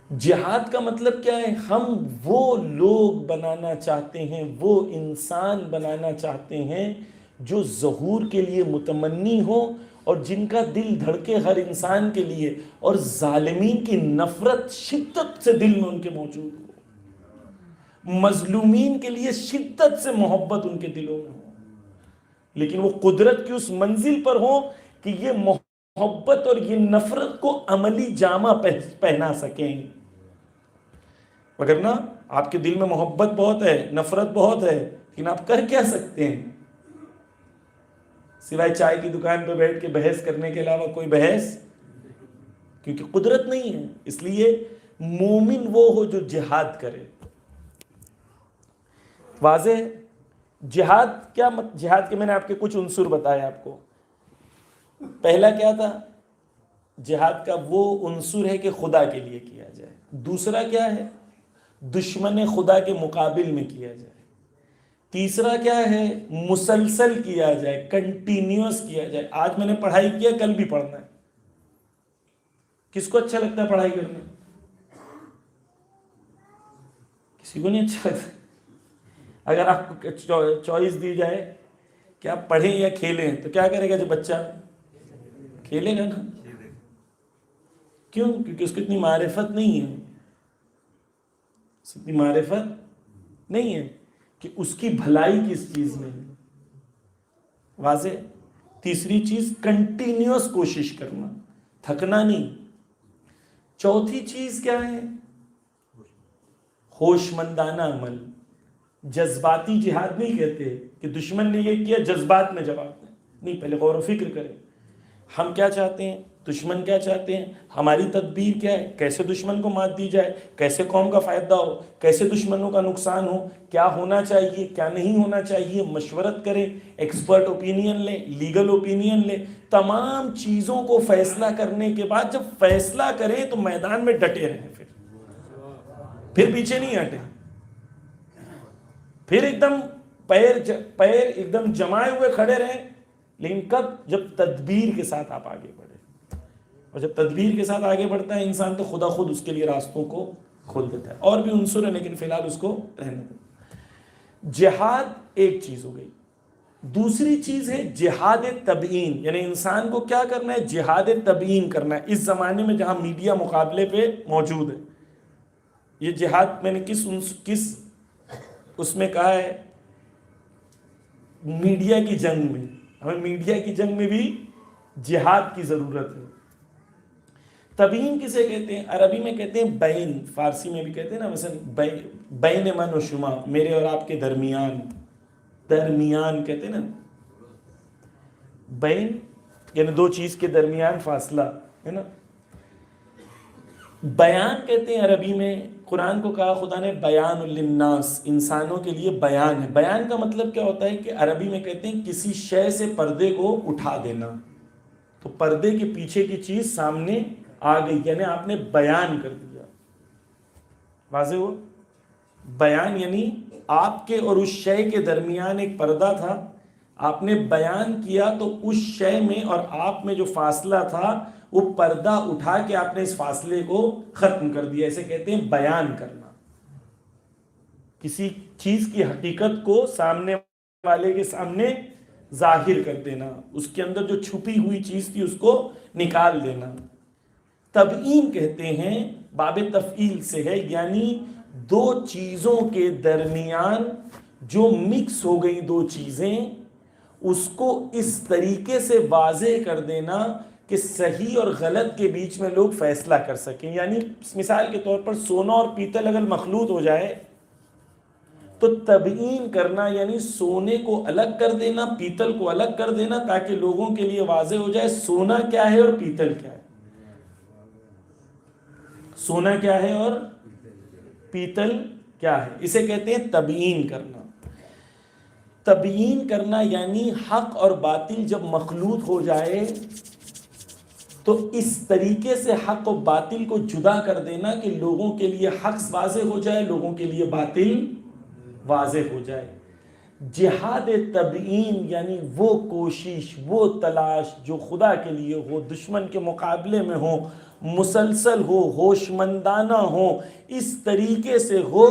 A: جہاد کا مطلب کیا ہے؟ ہم وہ لوگ بنانا چاہتے ہیں، وہ انسان بنانا چاہتے ہیں جو ظہور کے لیے متمنی ہو اور جن کا دل دھڑکے ہر انسان کے لیے، اور ظالمین کی نفرت شدت سے دل میں ان کے موجود ہو، مظلومین کے لیے شدت سے محبت ان کے دلوں میں ہو، لیکن وہ قدرت کی اس منزل پر ہو کہ یہ محبت اور یہ نفرت کو عملی جامہ پہنا سکیں. وگرنہ آپ کے دل میں محبت بہت ہے، نفرت بہت ہے، لیکن آپ کر کیا سکتے ہیں سوائے چائے کی دکان پہ بیٹھ کے بحث کرنے کے علاوہ کوئی بحث؟ کیونکہ قدرت نہیں ہے. اس لیے مومن وہ ہو جو جہاد کرے. واضح. جہاد کیا جہاد کے میں نے آپ کے کچھ عنصر بتائے آپ کو. پہلا کیا تھا؟ جہاد کا وہ عنصر ہے کہ خدا کے لیے کیا جائے. دوسرا کیا ہے؟ دشمن خدا کے مقابل میں کیا جائے. تیسرا کیا ہے؟ مسلسل کیا جائے، کنٹینیوس کیا جائے. آج میں نے پڑھائی کیا، کل بھی پڑھنا ہے. کس کو اچھا لگتا ہے پڑھائی کرنا؟ کسی کو نہیں اچھا لگتا. اگر آپ کو چوائس دی جائے کہ آپ پڑھیں یا کھیلیں تو کیا کرے گا جو بچہ؟ کھیلے گا نا. کیوں؟ کیونکہ اس کو اتنی معرفت نہیں ہے، اتنی معرفت نہیں ہے کہ اس کی بھلائی کس چیز میں ہے. واضح. تیسری چیز کنٹینیوس کوشش کرنا، تھکنا نہیں. چوتھی چیز کیا ہے؟ ہوش مندانہ عمل. جذباتی جہاد نہیں کہتے کہ دشمن نے یہ کیا جذبات میں جواب دیں، نہیں، پہلے غور و فکر کریں. ہم کیا چاہتے ہیں، دشمن کیا چاہتے ہیں، ہماری تدبیر کیا ہے، کیسے دشمن کو مات دی جائے، کیسے قوم کا فائدہ ہو، کیسے دشمنوں کا نقصان ہو، کیا ہونا چاہیے کیا نہیں ہونا چاہیے. مشورت کریں، ایکسپرٹ اوپینین لیں، لیگل اوپینین لیں. تمام چیزوں کو فیصلہ کرنے کے بعد جب فیصلہ کریں تو میدان میں ڈٹے رہیں، پھر پیچھے نہیں ہٹیں. پھر ایک دم پیر ایک دم جمائے ہوئے کھڑے رہیں، لیکن کب؟ جب تدبیر کے ساتھ آپ آگے بڑھیں. اور جب تدبیر کے ساتھ آگے بڑھتا ہے انسان تو خدا خود اس کے لیے راستوں کو کھول دیتا ہے. اور بھی عنصر ہے لیکن فی الحال اس کو رہنے دیں. جہاد ایک چیز ہو گئی. دوسری چیز ہے جہاد تبیین، یعنی انسان کو کیا کرنا ہے؟ جہاد تبیین کرنا ہے. اس زمانے میں جہاں میڈیا مقابلے پہ موجود ہے، یہ جہاد میں نے کس اس میں کہا ہے؟ میڈیا کی جنگ میں. ہمیں میڈیا کی جنگ میں بھی جہاد کی ضرورت ہے. تبیین کسے کہتے ہیں؟ عربی میں کہتے ہیں بین، فارسی میں بھی کہتے ہیں نا، مثلا بین من و شما، میرے اور آپ کے درمیان. درمیان کہتے ہیں نا، بین یعنی دو چیز کے درمیان فاصلہ ہے نا. بیان کہتے ہیں عربی میں. قرآن کو کہا خدا نے بیان للناس، انسانوں کے لیے بیان ہے. بیان کا مطلب کیا ہوتا ہے کہ عربی میں کہتے ہیں کسی شے سے پردے کو اٹھا دینا. تو پردے کے پیچھے کی چیز سامنے آ گئی، یعنی آپ نے بیان کر دیا. واضح ہوا؟ بیان یعنی آپ کے اور اس شے کے درمیان ایک پردہ تھا، آپ نے بیان کیا تو اس شے میں اور آپ میں جو فاصلہ تھا وہ پردہ اٹھا کے آپ نے اس فاصلے کو ختم کر دیا. اسے کہتے ہیں بیان کرنا. کسی چیز کی حقیقت کو سامنے والے کے سامنے ظاہر کر دینا، اس کے اندر جو چھپی ہوئی چیز تھی اس کو نکال دینا. تبیین کہتے ہیں، باب تفعیل سے ہے، یعنی دو چیزوں کے درمیان جو مکس ہو گئی دو چیزیں، اس کو اس طریقے سے واضح کر دینا کہ صحیح اور غلط کے بیچ میں لوگ فیصلہ کر سکیں. یعنی مثال کے طور پر سونا اور پیتل اگر مخلوط ہو جائے تو تبیین کرنا یعنی سونے کو الگ کر دینا، پیتل کو الگ کر دینا، تاکہ لوگوں کے لیے واضح ہو جائے سونا کیا ہے اور پیتل کیا ہے. سونا کیا ہے اور پیتل کیا ہے. اسے کہتے ہیں تبیین کرنا. تبیین کرنا یعنی حق اور باطل جب مخلوط ہو جائے تو اس طریقے سے حق و باطل کو جدا کر دینا کہ لوگوں کے لیے حق واضح ہو جائے، لوگوں کے لیے باطل واضح ہو جائے. جہاد تبیین یعنی وہ کوشش، وہ تلاش جو خدا کے لیے ہو، دشمن کے مقابلے میں ہو، مسلسل ہو، ہوش مندانہ ہو، اس طریقے سے ہو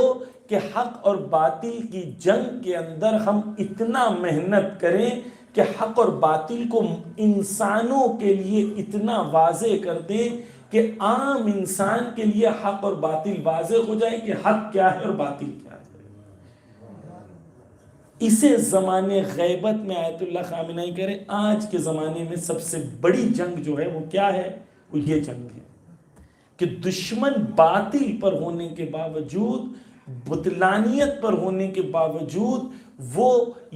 A: کہ حق اور باطل کی جنگ کے اندر ہم اتنا محنت کریں کہ حق اور باطل کو انسانوں کے لیے اتنا واضح کر دیں کہ عام انسان کے لیے حق اور باطل واضح ہو جائے کہ حق کیا ہے اور باطل کیا ہے. اسے زمانے غیبت میں آیت اللہ خامنہ کہہ رہے آج کے زمانے میں سب سے بڑی جنگ جو ہے وہ کیا ہے؟ وہ یہ جنگ ہے کہ دشمن باطل پر ہونے کے باوجود، بطلانیت پر ہونے کے باوجود وہ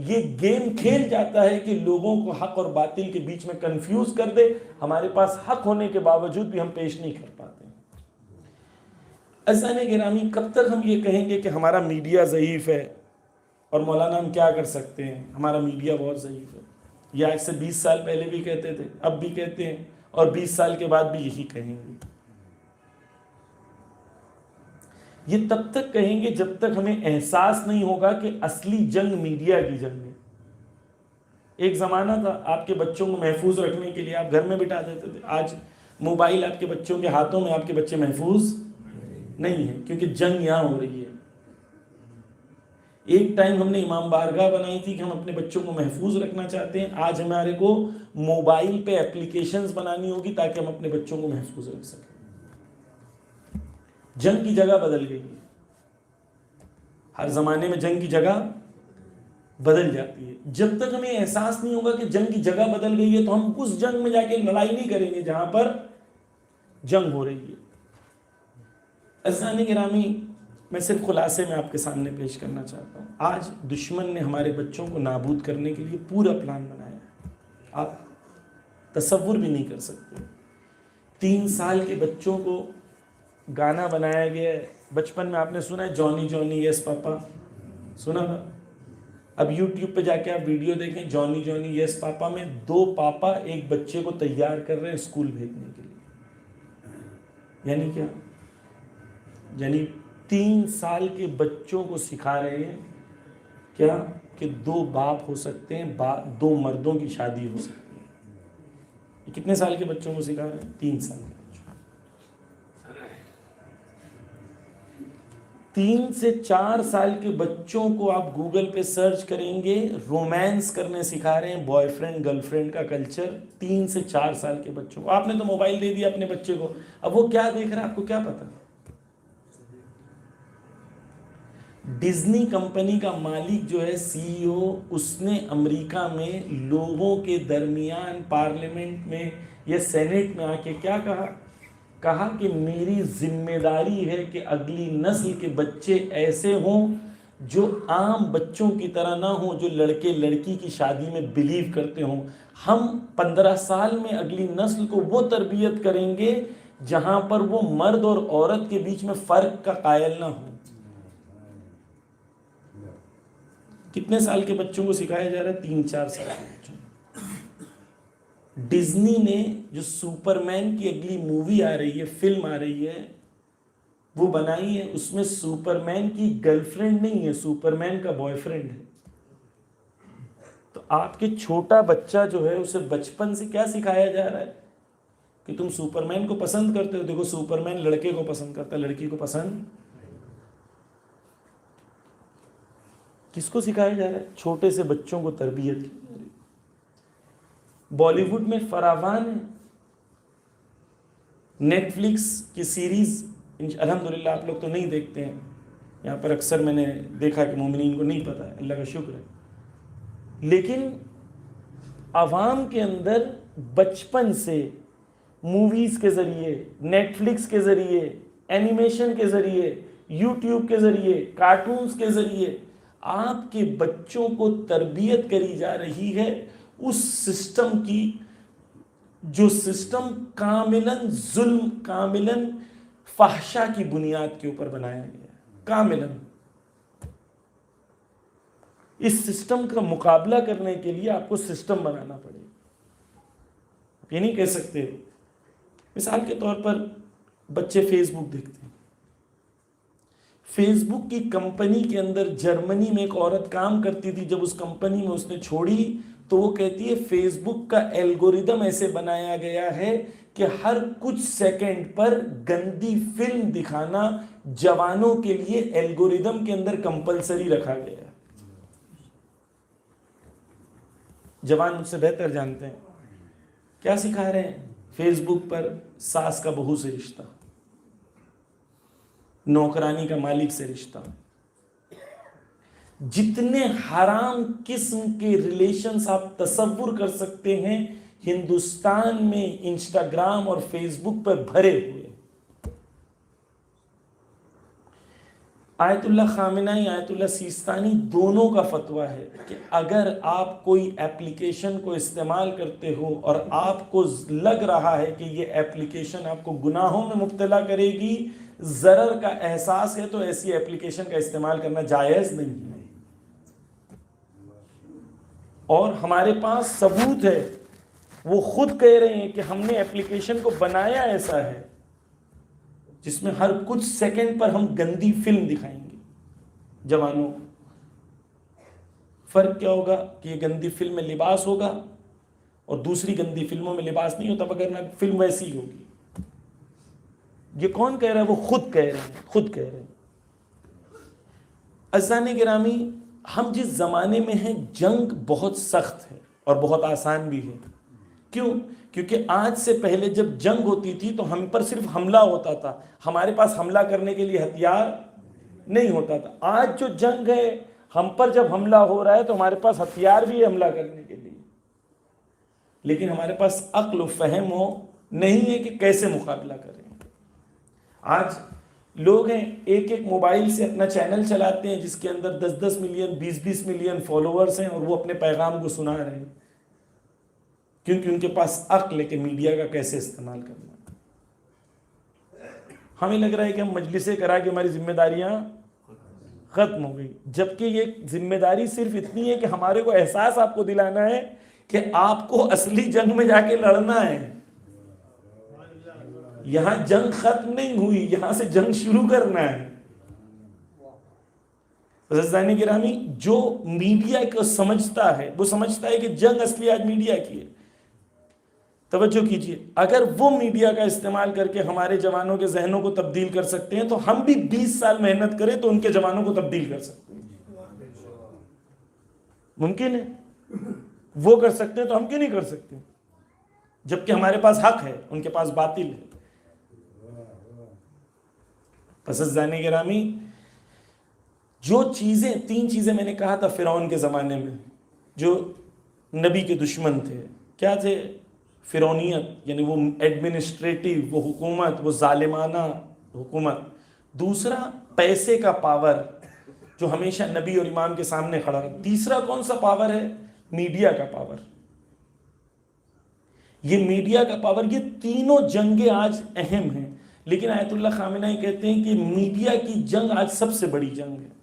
A: یہ گیم کھیل جاتا ہے کہ لوگوں کو حق اور باطل کے بیچ میں کنفیوز کر دے. ہمارے پاس حق ہونے کے باوجود بھی ہم پیش نہیں کر پاتے. عزیزان گرامی، کب تک ہم یہ کہیں گے کہ ہمارا میڈیا ضعیف ہے اور مولانا ہم کیا کر سکتے ہیں، ہمارا میڈیا بہت ضعیف ہے؟ یہ آج سے 20 سال پہلے بھی کہتے تھے، اب بھی کہتے ہیں، اور 20 سال کے بعد بھی یہی کہیں گے. یہ تب تک کہیں گے جب تک ہمیں احساس نہیں ہوگا کہ اصلی جنگ میڈیا کی جنگ ہے. ایک زمانہ تھا آپ کے بچوں کو محفوظ رکھنے کے لیے آپ گھر میں بٹھا دیتے تھے. آج موبائل آپ کے بچوں کے ہاتھوں میں، آپ کے بچے محفوظ نہیں ہیں کیونکہ جنگ یہاں ہو رہی ہے. ایک ٹائم ہم نے امام بارگاہ بنائی تھی کہ ہم اپنے بچوں کو محفوظ رکھنا چاہتے ہیں. آج ہمارے کو موبائل پہ اپلیکیشنز بنانی ہوگی تاکہ ہم اپنے بچوں کو محفوظ رکھ سکیں. جنگ کی جگہ بدل گئی ہے. ہر زمانے میں جنگ کی جگہ بدل جاتی ہے. جب تک ہمیں احساس نہیں ہوگا کہ جنگ کی جگہ بدل گئی ہے تو ہم اس جنگ میں جا کے لڑائی نہیں کریں گے جہاں پر جنگ ہو رہی ہے. عزیزان گرامی، میں صرف خلاصے میں آپ کے سامنے پیش کرنا چاہتا ہوں. آج دشمن نے ہمارے بچوں کو نابود کرنے کے لیے پورا پلان بنایا ہے. آپ تصور بھی نہیں کر سکتے. 3 سال کے بچوں کو گانا بنایا گیا ہے. بچپن میں آپ نے سنا ہے جونی جونی یس پاپا، سنا تھا؟ اب یوٹیوب پہ جا کے آپ ویڈیو دیکھیں جونی جونی یس پاپا میں 2 پاپا ایک بچے کو تیار کر رہے ہیں اسکول بھیجنے کے لیے. یعنی کیا؟ یعنی 3 سال کے بچوں کو سکھا رہے ہیں کیا کہ 2 باپ ہو سکتے ہیں، 2 مردوں کی شادی ہو سکتی ہے. یہ کتنے سال کے بچوں کو سکھا رہے ہیں؟ 3 سال کے بچوں. 3 سے 4 سال کے بچوں کو آپ گوگل پہ سرچ کریں گے، رومانس کرنے سکھا رہے ہیں، بوائے فرینڈ گرل فرینڈ کا کلچر. 3 سے 4 سال کے بچوں کو آپ نے تو موبائل دے دیا اپنے بچے کو، اب وہ کیا دیکھ رہا ہے آپ کو کیا پتا؟ ڈزنی کمپنی کا مالک جو ہے CEO، اس نے امریکہ میں لوگوں کے درمیان پارلیمنٹ میں یا سینیٹ میں آ کے کیا کہا کہ میری ذمہ داری ہے کہ اگلی نسل کے بچے ایسے ہوں جو عام بچوں کی طرح نہ ہوں، جو لڑکے لڑکی کی شادی میں بلیو کرتے ہوں. ہم 15 سال میں اگلی نسل کو وہ تربیت کریں گے جہاں پر وہ مرد اور عورت کے بیچ میں فرق کا قائل نہ ہوں. کتنے سال کے بچوں کو سکھایا جا رہا ہے؟ 3-4 سال کے بچوں کو. ڈزنی نے جو سپرمین کی اگلی مووی آ رہی ہے، فلم آ رہی ہے، وہ بنائی ہے، اس میں سپرمین کی گرل فرینڈ نہیں ہے، سپرمین کا بوائے فرینڈ ہے. تو آپ کے چھوٹا بچہ جو ہے اسے بچپن سے کیا سکھایا جا رہا ہے کہ تم سپرمین کو پسند کرتے ہو. دیکھو سپرمین لڑکے کو پسند کرتا ہے، لڑکی کو پسند. کس کو سکھایا جا رہا ہے؟ چھوٹے سے بچوں کو تربیت کی جا رہی ہے. بالی ووڈ میں فراوان ہے نیٹ فلکس کی سیریز. الحمدللہ آپ لوگ تو نہیں دیکھتے ہیں یہاں پر، اکثر میں نے دیکھا کہ مومنین کو نہیں پتا ہے، اللہ کا شکر ہے. لیکن عوام کے اندر بچپن سے موویز کے ذریعے، نیٹ فلکس کے ذریعے، اینیمیشن کے ذریعے، یوٹیوب کے ذریعے، کارٹونز کے ذریعے آپ کے بچوں کو تربیت کری جا رہی ہے اس سسٹم کی جو سسٹم کاملاً ظلم، کاملاً فحشا کی بنیاد کے اوپر بنایا گیا ہے. کاملاً اس سسٹم کا مقابلہ کرنے کے لیے آپ کو سسٹم بنانا پڑے. یہ نہیں کہہ سکتے. مثال کے طور پر بچے فیس بک دیکھتے ہیں. فیس بک کی کمپنی کے اندر جرمنی میں ایک عورت کام کرتی تھی. جب اس کمپنی میں اس نے چھوڑی تو وہ کہتی ہے فیس بک کا الگوریدم ایسے بنایا گیا ہے کہ ہر کچھ سیکنڈ پر گندی فلم دکھانا جوانوں کے لیے الگوریدم کے اندر کمپلسری رکھا گیا ہے. جوان مجھ سے بہتر جانتے ہیں کیا سکھا رہے ہیں فیس بک پر. ساس کا بہو سے رشتہ، نوکرانی کا مالک سے رشتہ، جتنے حرام قسم کے ریلیشنز آپ تصور کر سکتے ہیں ہندوستان میں انسٹاگرام اور فیس بک پر بھرے ہوئے. آیت اللہ خامنائی، آیت اللہ سیستانی دونوں کا فتویٰ ہے کہ اگر آپ کوئی ایپلیکیشن کو استعمال کرتے ہو اور آپ کو لگ رہا ہے کہ یہ ایپلیکیشن آپ کو گناہوں میں مبتلا کرے گی، ضرر کا احساس ہے، تو ایسی ایپلیکیشن کا استعمال کرنا جائز نہیں ہے. اور ہمارے پاس ثبوت ہے، وہ خود کہہ رہے ہیں کہ ہم نے ایپلیکیشن کو بنایا ایسا ہے جس میں ہر کچھ سیکنڈ پر ہم گندی فلم دکھائیں گے جوانوں. فرق کیا ہوگا کہ یہ گندی فلم میں لباس ہوگا اور دوسری گندی فلموں میں لباس نہیں ہوتا، مگر فلم ویسی ہی ہوگی. یہ کون کہہ رہا ہے؟ وہ خود کہہ رہے ہیں، خود کہہ رہے ہیں. عزیزان گرامی، ہم جس زمانے میں ہیں جنگ بہت سخت ہے اور بہت آسان بھی ہے. کیوں؟ کیونکہ آج سے پہلے جب جنگ ہوتی تھی تو ہم پر صرف حملہ ہوتا تھا، ہمارے پاس حملہ کرنے کے لیے ہتھیار نہیں ہوتا تھا۔ آج جو جنگ ہے، ہم پر جب حملہ ہو رہا ہے تو ہمارے پاس ہتھیار بھی ہے حملہ کرنے کے لیے، لیکن ہمارے پاس عقل و فہم ہو نہیں ہے کہ کیسے مقابلہ کریں۔ آج لوگ ہیں ایک ایک موبائل سے اپنا چینل چلاتے ہیں جس کے اندر 10 ملین 20 ملین فالوورز ہیں، اور وہ اپنے پیغام کو سنا رہے ہیں، کیونکہ ان کے پاس عقل ہے کہ میڈیا کا کیسے استعمال کرنا۔ ہمیں لگ رہا ہے کہ ہم مجلسیں کرا کے ہماری ذمہ داریاں ختم ہو گئی، جبکہ یہ ذمہ داری صرف اتنی ہے کہ ہمارے کو احساس آپ کو دلانا ہے کہ آپ کو اصلی جنگ میں جا کے لڑنا ہے۔ یہاں جنگ ختم نہیں ہوئی، یہاں سے جنگ شروع کرنا ہے۔ عزیزان گرامی، جو میڈیا کو سمجھتا ہے وہ سمجھتا ہے کہ جنگ اصلی آج میڈیا کی ہے۔ توجہ کیجئے، اگر وہ میڈیا کا استعمال کر کے ہمارے جوانوں کے ذہنوں کو تبدیل کر سکتے ہیں تو ہم بھی 20 سال محنت کریں تو ان کے جوانوں کو تبدیل کر سکتے ہیں۔ ممکن ہے، وہ کر سکتے ہیں تو ہم کیوں نہیں کر سکتے؟ جبکہ ہمارے پاس حق ہے، ان کے پاس باطل ہے۔ پس عزیزان گرامی، جو چیزیں 3 چیزیں میں نے کہا تھا فرعون کے زمانے میں جو نبی کے دشمن تھے، کیا تھے؟ فرعونیت، یعنی وہ ایڈمنسٹریٹو، وہ حکومت، وہ ظالمانہ حکومت۔ دوسرا، پیسے کا پاور جو ہمیشہ نبی اور امام کے سامنے کھڑا رہا۔ تیسرا کون سا پاور ہے؟ میڈیا کا پاور۔ یہ میڈیا کا پاور، یہ تینوں جنگیں آج اہم ہیں، لیکن آیت اللہ خامنہ ہی کہتے ہیں کہ میڈیا کی جنگ آج سب سے بڑی جنگ ہے۔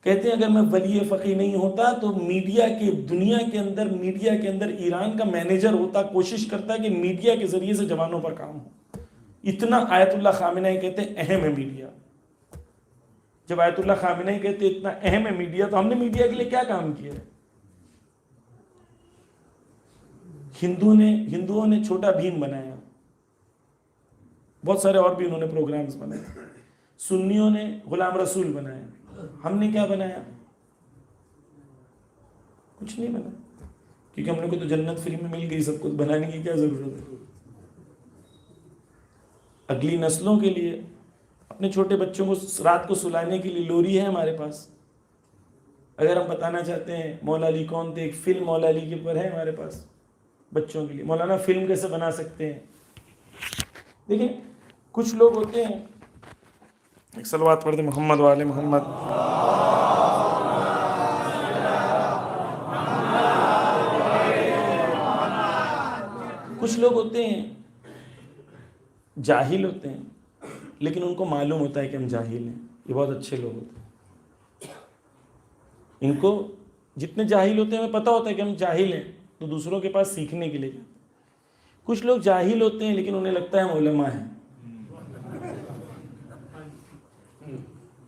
A: کہتے ہیں اگر میں ولی فقیہ نہیں ہوتا تو میڈیا کے دنیا کے اندر، میڈیا کے اندر ایران کا مینیجر ہوتا، کوشش کرتا کہ میڈیا کے ذریعے سے جوانوں پر کام ہو۔ اتنا آیت اللہ خامنہ ہی کہتے ہیں اہم ہے میڈیا۔ جب آیت اللہ خامنہ ہی کہتے ہیں اتنا اہم ہے میڈیا، تو ہم نے میڈیا کے لیے کیا کام کیا ہے؟ ہندوؤں نے چھوٹا بھیم بنایا، بہت سارے اور بھی انہوں نے پروگرامز بنائے۔ سنیوں نے غلام رسول بنایا، ہم نے کیا بنایا؟ کچھ نہیں بنا، کیونکہ ہم نے کو تو جنت فری میں مل گئی، سب کچھ بنانے کی کیا ضرورت ہے؟ اگلی نسلوں کے لیے، اپنے چھوٹے بچوں کو رات کو سلانے کے لیے لوری ہے ہمارے پاس۔ اگر ہم بتانا چاہتے ہیں مولا علی کون تھے، ایک فلم مولا علی کے اوپر ہے ہمارے پاس بچوں کے لیے۔ مولانا فلم کیسے بنا سکتے ہیں؟ دیکھیں، کچھ لوگ ہوتے ہیں، ایک صلوات پڑھ دیں محمد وآل محمد۔ کچھ لوگ ہوتے ہیں جاہل ہوتے ہیں، لیکن ان کو معلوم ہوتا ہے کہ ہم جاہل ہیں۔ یہ بہت اچھے لوگ ہوتے ہیں، ان کو جتنے جاہل ہوتے ہیں ہمیں پتہ ہوتا ہے کہ ہم جاہل ہیں، تو دوسروں کے پاس سیکھنے کے لیے۔ کچھ لوگ جاہل ہوتے ہیں لیکن انہیں لگتا ہے ہم علماء ہیں،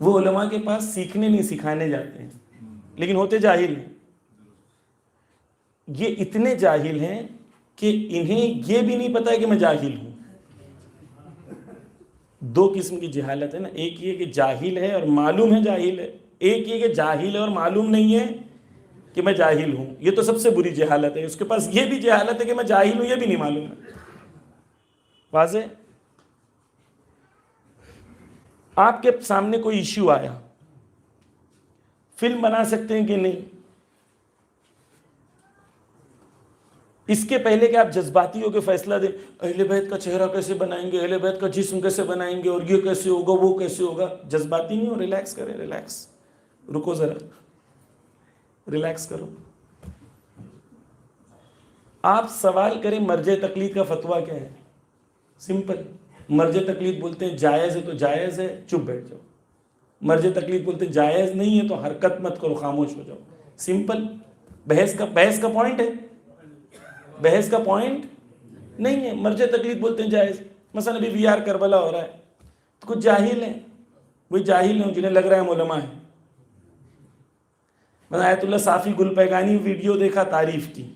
A: وہ علماء کے پاس سیکھنے نہیں سکھانے جاتے ہیں، لیکن ہوتے جاہل ہیں۔ یہ اتنے جاہل ہیں کہ انہیں یہ بھی نہیں پتا ہے کہ میں جاہل ہوں۔ 2 قسم کی جہالت ہے نا، ایک یہ کہ جاہل ہے اور معلوم ہے جاہل ہے، ایک یہ کہ جاہل ہے اور معلوم نہیں ہے کہ میں جاہل ہوں۔ یہ تو سب سے بری جہالت ہے۔ اس کے پاس یہ بھی جہالت ہے کہ میں جاہل ہوں، یہ بھی نہیں معلوم ہے۔ واضح؟ آپ کے سامنے کوئی ایشو آیا، فلم بنا سکتے ہیں کہ نہیں؟ اس کے پہلے کہ آپ جذباتی ہو کے فیصلہ دیں، اہل بیت کا چہرہ کیسے بنائیں گے، اہل بیت کا جسم کیسے بنائیں گے، اور یہ کیسے ہوگا، وہ کیسے ہوگا، جذباتی نہیں ہو، ریلیکس کریں، ریلیکس، رکو ذرا، ریلیکس کرو۔ آپ سوال کریں مرجع تقلید کا فتویٰ کیا ہے؟ سمپل، مرجع تقلید بولتے ہیں جائز ہے تو جائز ہے، چپ بیٹھ جاؤ۔ مرجع تقلید بولتے ہیں جائز نہیں ہے تو حرکت مت کرو، خاموش ہو جاؤ۔ سمپل، بحث کا پوائنٹ ہے، بحث کا پوائنٹ نہیں ہے۔ مرجع تقلید بولتے ہیں جائز۔ مثلا ابھی VR کربلا ہو رہا ہے، تو کچھ جاہل ہیں، وہی جاہل ہیں جنہیں لگ رہا ہے ہم علماء ہیں۔ میں نے آیت اللہ صافی گل پیگانی ویڈیو دیکھا، تعریف کی۔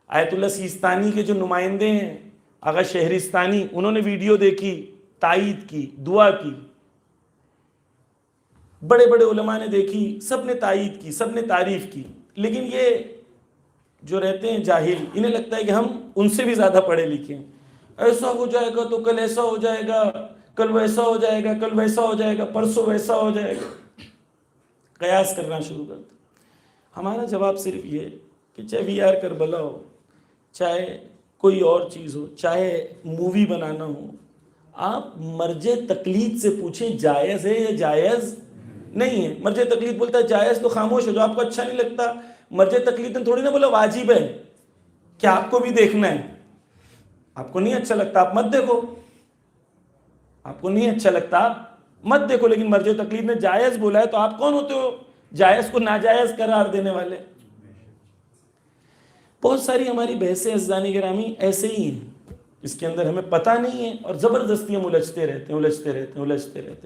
A: آیت اللہ سیستانی کے جو نمائندے ہیں آغا شہرستانی، انہوں نے ویڈیو دیکھی، تائید کی، دعا کی۔ بڑے بڑے علماء نے دیکھی، سب نے تائید کی، سب نے تعریف کی، لیکن یہ جو رہتے ہیں جاہل، انہیں لگتا ہے کہ ہم ان سے بھی زیادہ پڑھے لکھے ہیں. ایسا ہو جائے گا تو کل ایسا ہو جائے گا، کل ویسا ہو جائے گا، کل ویسا ہو جائے گا، پرسوں ویسا ہو جائے گا، قیاس کرنا شروع کر دیں. ہمارا جواب صرف یہ ہے کہ چاہے وی آر کربلا ہو، چاہے کوئی اور چیز ہو، چاہے مووی بنانا ہو، آپ مرج تقلید سے پوچھیں جائز ہے یا جائز نہیں ہے. مرج تقلید بولتا ہے جائز تو خاموش ہو، جو آپ کو اچھا نہیں لگتا. مرج تقلید نے تھوڑی نہ بولا واجب ہے کہ آپ کو بھی دیکھنا ہے. آپ کو نہیں اچھا لگتا آپ مت دیکھو، آپ کو نہیں اچھا لگتا آپ مت دیکھو. لیکن مرج تقلید نے جائز بولا ہے، تو آپ کون ہوتے ہو جائز کو ناجائز قرار دینے والے؟ بہت ساری ہماری بحثیں عزیزان گرامی ایسے ہی ہیں، اس کے اندر ہمیں پتہ نہیں ہے اور زبردستی ہم الجھتے رہتے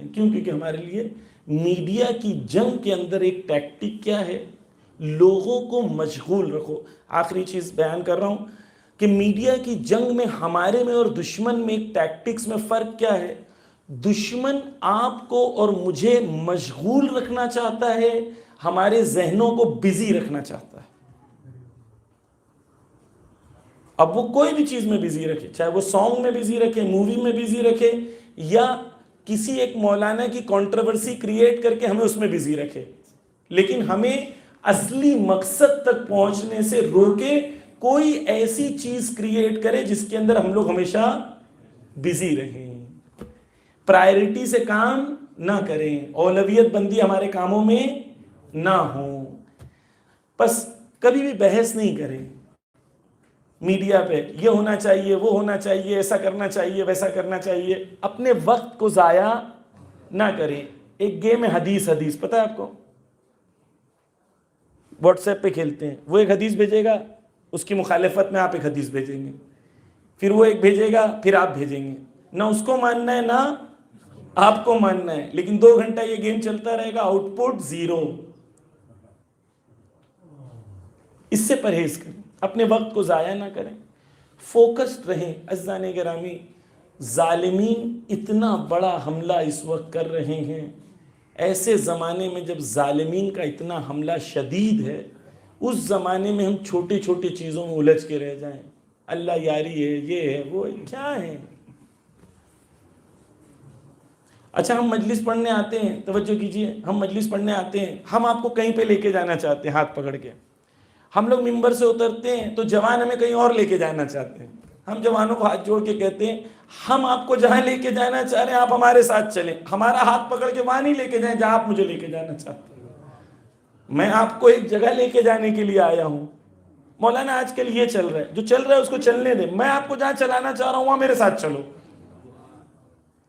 A: ہیں. کیوں؟ کیونکہ ہمارے لیے میڈیا کی جنگ کے اندر ایک ٹیکٹک کیا ہے؟ لوگوں کو مشغول رکھو. آخری چیز بیان کر رہا ہوں کہ میڈیا کی جنگ میں ہمارے میں اور دشمن میں ایک ٹیکٹکس میں فرق کیا ہے. دشمن آپ کو اور مجھے مشغول رکھنا چاہتا ہے، ہمارے ذہنوں کو بزی رکھنا چاہتا ہے. اب وہ کوئی بھی چیز میں بزی رکھے، چاہے وہ سانگ میں بزی رکھے، مووی میں بزی رکھے، یا کسی ایک مولانا کی کنٹروورسی کریٹ کر کے ہمیں اس میں بزی رکھے، لیکن ہمیں اصلی مقصد تک پہنچنے سے روکے. کوئی ایسی چیز کریٹ کرے جس کے اندر ہم لوگ ہمیشہ بزی رہیں، پرائرٹی سے کام نہ کریں، اولویت بندی ہمارے کاموں میں نہ ہو. بس کبھی بھی بحث نہیں کریں میڈیا پہ یہ ہونا چاہیے، وہ ہونا چاہیے، ایسا کرنا چاہیے، ویسا کرنا چاہیے. اپنے وقت کو ضائع نہ کریں. ایک گیم ہے حدیث، پتہ ہے آپ کو؟ واٹس ایپ پہ کھیلتے ہیں، وہ ایک حدیث بھیجے گا، اس کی مخالفت میں آپ ایک حدیث بھیجیں گے، پھر وہ ایک بھیجے گا، پھر آپ بھیجیں گے. نہ اس کو ماننا ہے نہ آپ کو ماننا ہے، لیکن 2 گھنٹہ یہ گیم چلتا رہے گا، آؤٹ پٹ 0. اس سے پرہیز کریں، اپنے وقت کو ضائع نہ کریں، فوکسڈ رہیں. عزیزان گرامی، ظالمین اتنا بڑا حملہ اس وقت کر رہے ہیں. ایسے زمانے میں جب ظالمین کا اتنا حملہ شدید ہے، اس زمانے میں ہم چھوٹی چھوٹی چیزوں میں الجھ کے رہ جائیں. اللہ یاری ہے، یہ ہے، وہ ہے، کیا ہے؟ اچھا، ہم مجلس پڑھنے آتے ہیں، توجہ کیجئے، ہم مجلس پڑھنے آتے ہیں، ہم آپ کو کہیں پہ لے کے جانا چاہتے ہیں ہاتھ پکڑ کے. ہم لوگ ممبر سے اترتے ہیں تو جوان ہمیں کہیں اور لے کے جانا چاہتے ہیں. ہم جوانوں کو ہاتھ جوڑ کے کہتے ہیں ہم آپ کو جہاں لے کے جانا چاہ رہے ہیں آپ ہمارے ساتھ چلیں. ہمارا ہاتھ پکڑ کے وہاں نہیں لے کے جائیں جہاں آپ مجھے لے کے جانا چاہتے ہیں. میں آپ کو ایک جگہ لے کے جانے کے لیے آیا ہوں. مولانا آج کل یہ چل رہا ہے، جو چل رہا ہے اس کو چلنے دیں. میں آپ کو جہاں چلانا چاہ رہا ہوں وہاں میرے ساتھ چلو،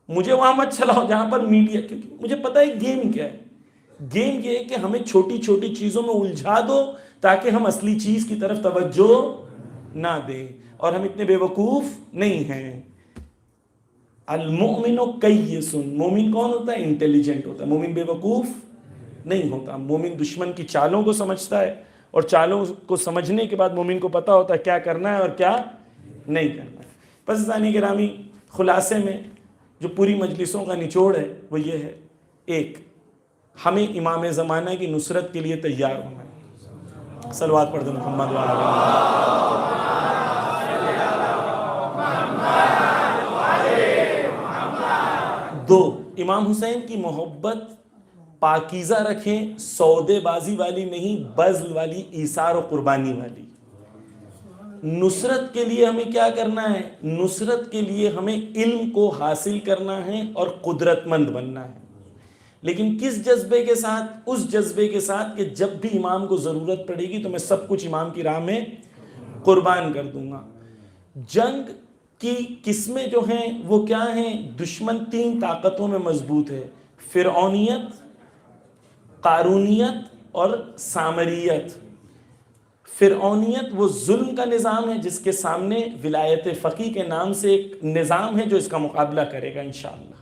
A: مجھے وہاں مت چلاؤ جہاں پر میڈیا. کیونکہ مجھے پتہ ہے گیم کیا ہے. گیم یہ ہے کہ ہمیں چھوٹی چھوٹی چیزوں میں الجھا دو تاکہ ہم اصلی چیز کی طرف توجہ نہ دیں. اور ہم اتنے بے وقوف نہیں ہیں. المؤمن کیس، مومن کون ہوتا ہے؟ انٹیلیجنٹ ہوتا ہے. مومن بے وقوف نہیں ہوتا. مومن دشمن کی چالوں کو سمجھتا ہے، اور چالوں کو سمجھنے کے بعد مومن کو پتا ہوتا ہے کیا کرنا ہے اور کیا نہیں کرنا ہے. پس عزیزان گرامی، خلاصے میں جو پوری مجلسوں کا نچوڑ ہے وہ یہ ہے: 1، ہمیں امام زمانہ کی نصرت کے لیے تیار ہونا ہے. صلوات پڑھ دیں محمد و علی. 2، امام حسین کی محبت پاکیزہ رکھیں، سودے بازی والی نہیں، بذل والی، ایثار و قربانی والی. نصرت کے لیے ہمیں کیا کرنا ہے؟ نصرت کے لیے ہمیں علم کو حاصل کرنا ہے اور قدرت مند بننا ہے. لیکن کس جذبے کے ساتھ؟ اس جذبے کے ساتھ کہ جب بھی امام کو ضرورت پڑے گی تو میں سب کچھ امام کی راہ میں قربان کر دوں گا. جنگ کی قسمیں جو ہیں وہ کیا ہیں؟ دشمن 3 طاقتوں میں مضبوط ہے: فرعونیت، قارونیت اور سامریت. فرعونیت وہ ظلم کا نظام ہے جس کے سامنے ولایت فقیہ کے نام سے ایک نظام ہے جو اس کا مقابلہ کرے گا انشاءاللہ.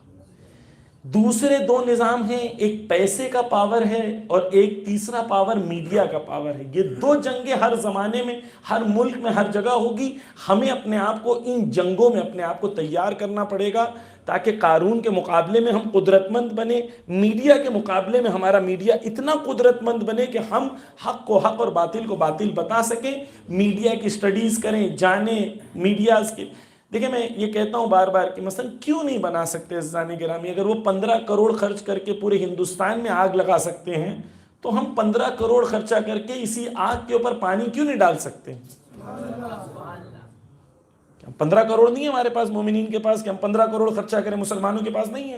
A: دوسرے 2 نظام ہیں، ایک پیسے کا پاور ہے اور ایک تیسرا پاور میڈیا کا پاور ہے. یہ 2 جنگیں ہر زمانے میں، ہر ملک میں، ہر جگہ ہوگی. ہمیں اپنے آپ کو ان جنگوں میں اپنے آپ کو تیار کرنا پڑے گا تاکہ قارون کے مقابلے میں ہم قدرت مند بنے، میڈیا کے مقابلے میں ہمارا میڈیا اتنا قدرت مند بنے کہ ہم حق کو حق اور باطل کو باطل بتا سکیں، میڈیا کی سٹڈیز کریں، جانیں میڈیاز کی. دیکھیں میں یہ کہتا ہوں بار بار کہ مثلا کیوں نہیں بنا سکتے عزیزان گرامی؟ اگر وہ 15 کروڑ خرچ کر کے پورے ہندوستان میں آگ لگا سکتے ہیں تو ہم 15 کروڑ خرچہ کر کے اسی آگ کے اوپر پانی کیوں نہیں ڈال سکتے؟ 15 کروڑ نہیں ہے ہمارے پاس مومنین کے پاس کہ ہم 15 کروڑ خرچہ کریں، مسلمانوں کے پاس نہیں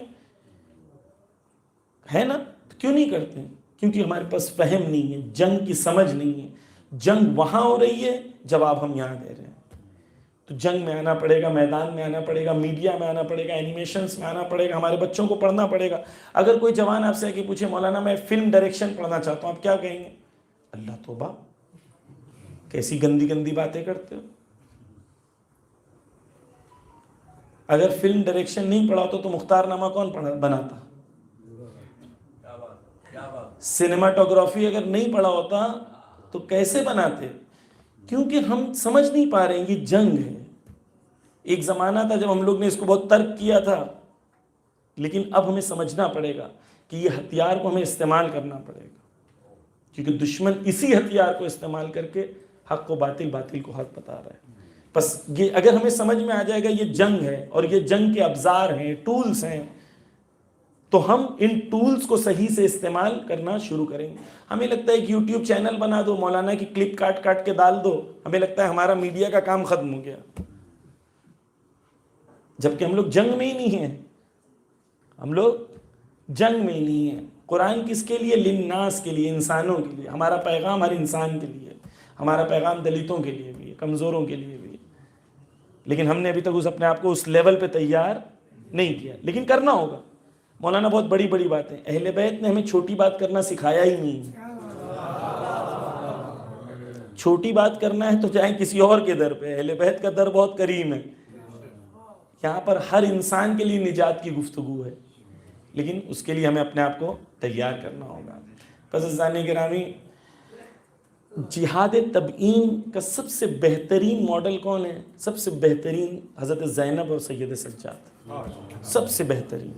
A: ہے نا؟ کیوں نہیں کرتے؟ کیونکہ ہمارے پاس فہم نہیں ہے، جنگ کی سمجھ نہیں ہے. جنگ وہاں ہو رہی ہے جواب ہم یہاں دے رہے ہیں. تو جنگ میں آنا پڑے گا، میدان میں آنا پڑے گا، میڈیا میں آنا پڑے گا، اینیمیشنز میں آنا پڑے گا، ہمارے بچوں کو پڑھنا پڑے گا. اگر کوئی جوان آپ سے آ کے پوچھے مولانا میں فلم ڈائریکشن پڑھنا چاہتا ہوں، آپ کیا کہیں گے؟ اللہ توبہ، کیسی گندی گندی باتیں کرتے ہو. اگر فلم ڈائریکشن نہیں پڑھا تو مختار نامہ کون بناتا؟ سینیماٹوگرافی اگر نہیں پڑھا ہوتا تو کیسے بناتے؟ کیونکہ ہم سمجھ نہیں پا رہے ہیں یہ جنگ ہے. ایک زمانہ تھا جب ہم لوگ نے اس کو بہت ترک کیا تھا، لیکن اب ہمیں سمجھنا پڑے گا کہ یہ ہتھیار کو ہمیں استعمال کرنا پڑے گا، کیونکہ دشمن اسی ہتھیار کو استعمال کر کے حق کو باطل، باطل کو حق بتا رہا ہے. بس یہ اگر ہمیں سمجھ میں آ جائے گا یہ جنگ ہے اور یہ جنگ کے ابزار ہیں، ٹولز ہیں، تو ہم ان ٹولز کو صحیح سے استعمال کرنا شروع کریں گے. ہمیں لگتا ہے ایک یوٹیوب چینل بنا دو، مولانا کی کلپ کاٹ کاٹ کے ڈال دو، ہمیں لگتا ہے ہمارا میڈیا کا کام ختم ہو گیا، جبکہ ہم لوگ جنگ میں ہی نہیں ہیں. ہم لوگ جنگ میں ہی نہیں ہیں. قرآن کس کے لیے؟ للناس کے لیے، انسانوں کے لیے. ہمارا پیغام ہر انسان کے لیے، ہمارا پیغام دلتوں کے لیے بھی ہے، کمزوروں کے لیے بھی ہے. لیکن ہم نے ابھی تک اپنے آپ کو اس لیول پہ تیار نہیں کیا، لیکن کرنا ہوگا. مولانا بہت بڑی بڑی باتیں، اہل بیت نے ہمیں چھوٹی بات کرنا سکھایا ہی نہیں. چھوٹی بات کرنا ہے تو جائیں کسی اور کے در پہ، اہل بیت کا در بہت کریم ہے. یہاں پر ہر انسان کے لیے نجات کی گفتگو ہے، لیکن اس کے لیے ہمیں اپنے آپ کو تیار کرنا ہوگا. پس عزیزان گرامی، جہاد تبعین کا سب سے بہترین ماڈل کون ہے؟ سب سے بہترین حضرت زینب اور سید سجاد. سب سے بہترین.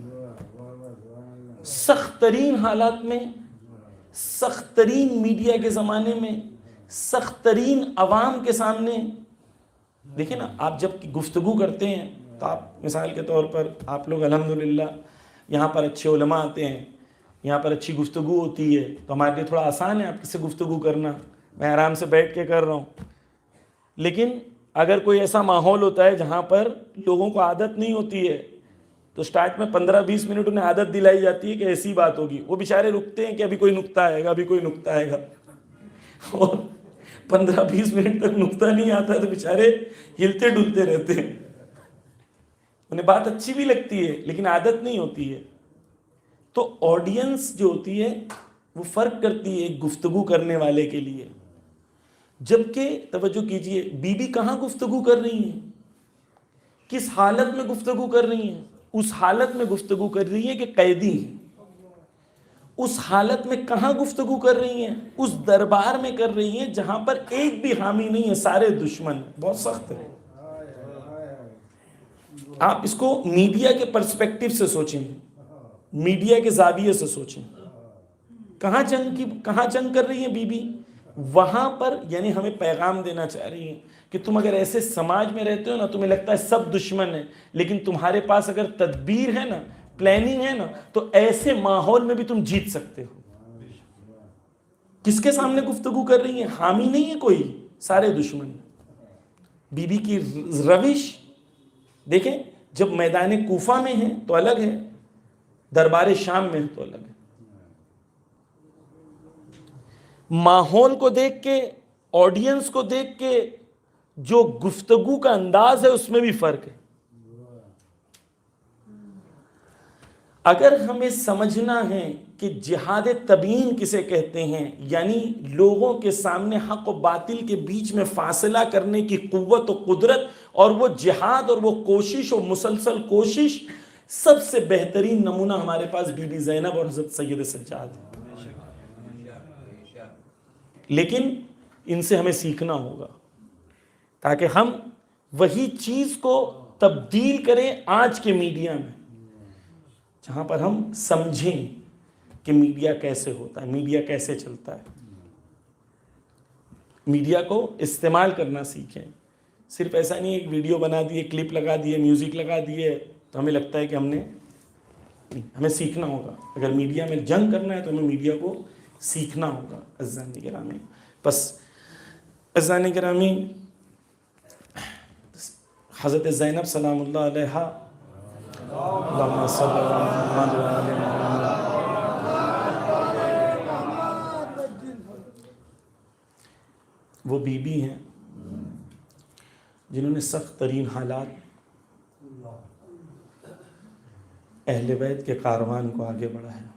A: سخت ترین حالات میں، سخت ترین میڈیا کے زمانے میں، سخت ترین عوام کے سامنے، دیکھیں نا آپ جب گفتگو کرتے ہیں تو آپ مثال کے طور پر آپ لوگ الحمدللہ یہاں پر اچھے علماء آتے ہیں، یہاں پر اچھی گفتگو ہوتی ہے، تو ہمارے لیے تھوڑا آسان ہے آپ سے گفتگو کرنا، میں آرام سے بیٹھ کے کر رہا ہوں. لیکن اگر کوئی ایسا ماحول ہوتا ہے جہاں پر لوگوں کو عادت نہیں ہوتی ہے تو سٹارٹ میں 15-20 منٹ انہیں عادت دلائی جاتی ہے کہ ایسی بات ہوگی. وہ بیچارے رکتے ہیں کہ ابھی کوئی نکتہ آئے گا، ابھی کوئی نکتہ آئے گا، اور 15-20 منٹ تک نکتہ نہیں آتا تو بیچارے ہلتے ڈلتے رہتے ہیں. انہیں بات اچھی بھی لگتی ہے لیکن عادت نہیں ہوتی ہے. تو آڈینس جو ہوتی ہے وہ فرق کرتی ہے ایک گفتگو کرنے والے کے لیے. جبکہ توجہ کیجئے، بی بی کہاں گفتگو کر رہی ہیں؟ کس حالت میں گفتگو کر رہی ہیں؟ اس حالت میں گفتگو کر رہی ہیں کہ قیدی ہیں. اس حالت میں کہاں گفتگو کر رہی ہیں؟ اس دربار میں کر رہی ہیں جہاں پر ایک بھی حامی نہیں ہے، سارے دشمن. بہت سخت ہے. آپ اس کو میڈیا کے پرسپیکٹیو سے سوچیں، میڈیا کے زاویے سے سوچیں. کہاں جنگ کر رہی ہیں بی بی؟ وہاں پر. یعنی ہمیں پیغام دینا چاہ رہی ہیں کہ تم اگر ایسے سماج میں رہتے ہو نا، تمہیں لگتا ہے سب دشمن ہیں، لیکن تمہارے پاس اگر تدبیر ہے نا، پلاننگ ہے نا، تو ایسے ماحول میں بھی تم جیت سکتے ہو. کس کے سامنے گفتگو کر رہی ہیں؟ حامی نہیں ہے کوئی، سارے دشمن. بی بی کی روش دیکھیں، جب میدان کوفہ میں ہے تو الگ ہے، دربار شام میں ہے تو الگ ہے. ماحول کو دیکھ کے، آڈینس کو دیکھ کے جو گفتگو کا انداز ہے اس میں بھی فرق ہے. اگر ہمیں سمجھنا ہے کہ جہاد تبیین کسے کہتے ہیں، یعنی لوگوں کے سامنے حق و باطل کے بیچ میں فاصلہ کرنے کی قوت و قدرت، اور وہ جہاد اور وہ کوشش و مسلسل کوشش، سب سے بہترین نمونہ ہمارے پاس بی بی زینب اور حضرت سید سجاد. لیکن ان سے ہمیں سیکھنا ہوگا تاکہ ہم وہی چیز کو تبدیل کریں آج کے میڈیا میں. جہاں پر ہم سمجھیں کہ میڈیا کیسے ہوتا ہے، میڈیا کیسے چلتا ہے، میڈیا کو استعمال کرنا سیکھیں. صرف ایسا نہیں ایک ویڈیو بنا دیے، کلپ لگا دیے، میوزک لگا دیے تو ہمیں لگتا ہے کہ ہمیں سیکھنا ہوگا. اگر میڈیا میں جنگ کرنا ہے تو ہمیں میڈیا کو سیکھنا ہوگا. عزیزان گرامی، بس عزیزان گرامی، حضرت زینب سلام اللہ علیہا، اللہم صلی علی محمد و آل محمد، وہ بی بی ہیں جنہوں نے سخت ترین حالات اہل بیت کے کاروان کو آگے بڑھایا.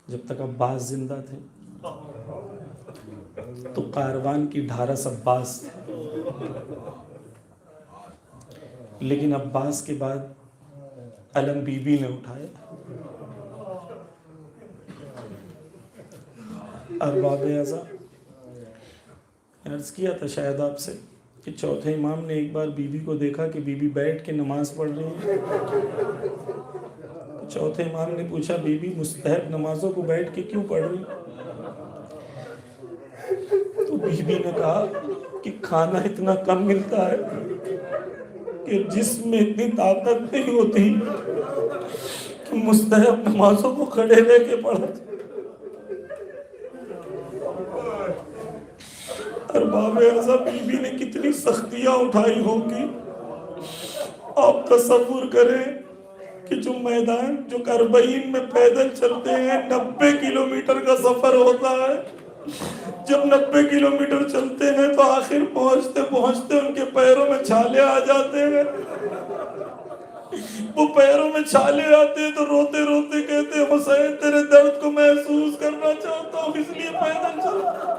A: جب تک عباس زندہ تھے تو کاروان کی ڈھارس عباس تھا، لیکن عباس کے بعد علم بی بی نے اٹھایا. ارباب اعضاء، عرض کیا تھا شاید آپ سے کہ چوتھے امام نے ایک بار بی بی کو دیکھا کہ بی بی بیٹھ کے نماز پڑھ رہی ہے. چوتھے امام نے پوچھا بی بی مستحب نمازوں کو بیٹھ کے کیوں پڑھ رہی؟ تو بی بی نے کہا کہ کھانا اتنا کم ملتا ہے کہ جسم میں اتنی طاقت نہیں ہوتی کہ مستحب نمازوں کو کھڑے رہ کے پڑھا. ارباب اعضاء، بی بی نے کتنی سختیاں اٹھائی ہوگی. آپ تصور کریں کہ جو میدان جو کربعین میں پیدل چلتے ہیں 90 کلومیٹر کا سفر ہوتا ہے. جب 90 کلومیٹر چلتے ہیں تو آخر پہنچتے پہنچتے ان کے پیروں میں چھالے آ جاتے ہیں. وہ پیروں میں چھالے آتے ہیں تو روتے روتے کہتے ہیں حسین تیرے درد کو محسوس کرنا چاہتا ہوں اس لیے پیدل چلتا.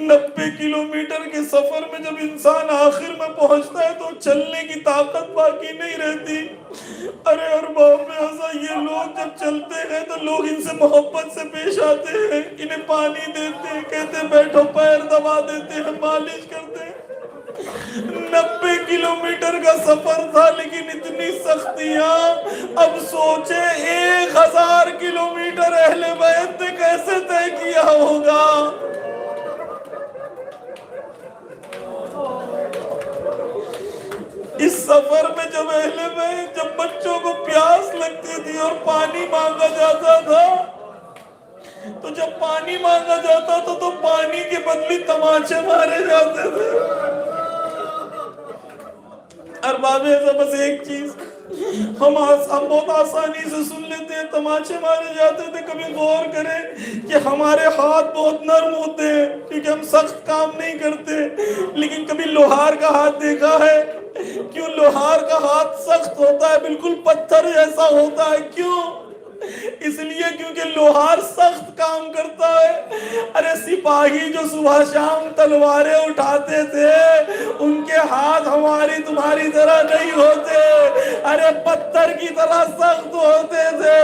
A: 90 کلومیٹر کے سفر میں جب انسان آخر میں پہنچتا ہے تو چلنے کی طاقت باقی نہیں رہتی. ارے ارباب اعضاء، یہ لوگ جب چلتے ہیں تو لوگ ان سے محبت سے پیش آتے ہیں، انہیں پانی دیتے ہیں، کہتے ہیں بیٹھو، پیر دبا دیتے ہیں، مالش کرتے ہیں. 90 کلومیٹر کا سفر تھا لیکن اتنی سختیاں. اب سوچیں 1000 کلومیٹر اہل بیت نے کیسے طے کیا ہوگا. اس سفر میں جب اہل بیت، جب بچوں کو پیاس لگتی تھی اور پانی مانگا جاتا تھا تو جب پانی مانگا جاتا تھا تو پانی کے بدلے تماچے مارے جاتے تھے. ارباب اعضاء، بس ایک چیز ہم بہت آسانی سے سن لیتے ہیں، تماچے مارے جاتے تھے. کبھی غور کریں کہ ہمارے ہاتھ بہت نرم ہوتے ہیں کیونکہ ہم سخت کام نہیں کرتے، لیکن کبھی لوہار کا ہاتھ دیکھا ہے؟ کیوں لوہار کا ہاتھ سخت ہوتا ہے، بالکل پتھر جیسا ہوتا ہے. کیوں؟ اس لیے کیونکہ لوہار سخت کام کرتا ہے. ارے سپاہی جو صبح شام تلواریں اٹھاتے تھے ان کے ہاتھ ہماری تمہاری طرح نہیں ہوتے، ارے پتھر کی طرح سخت ہوتے تھے.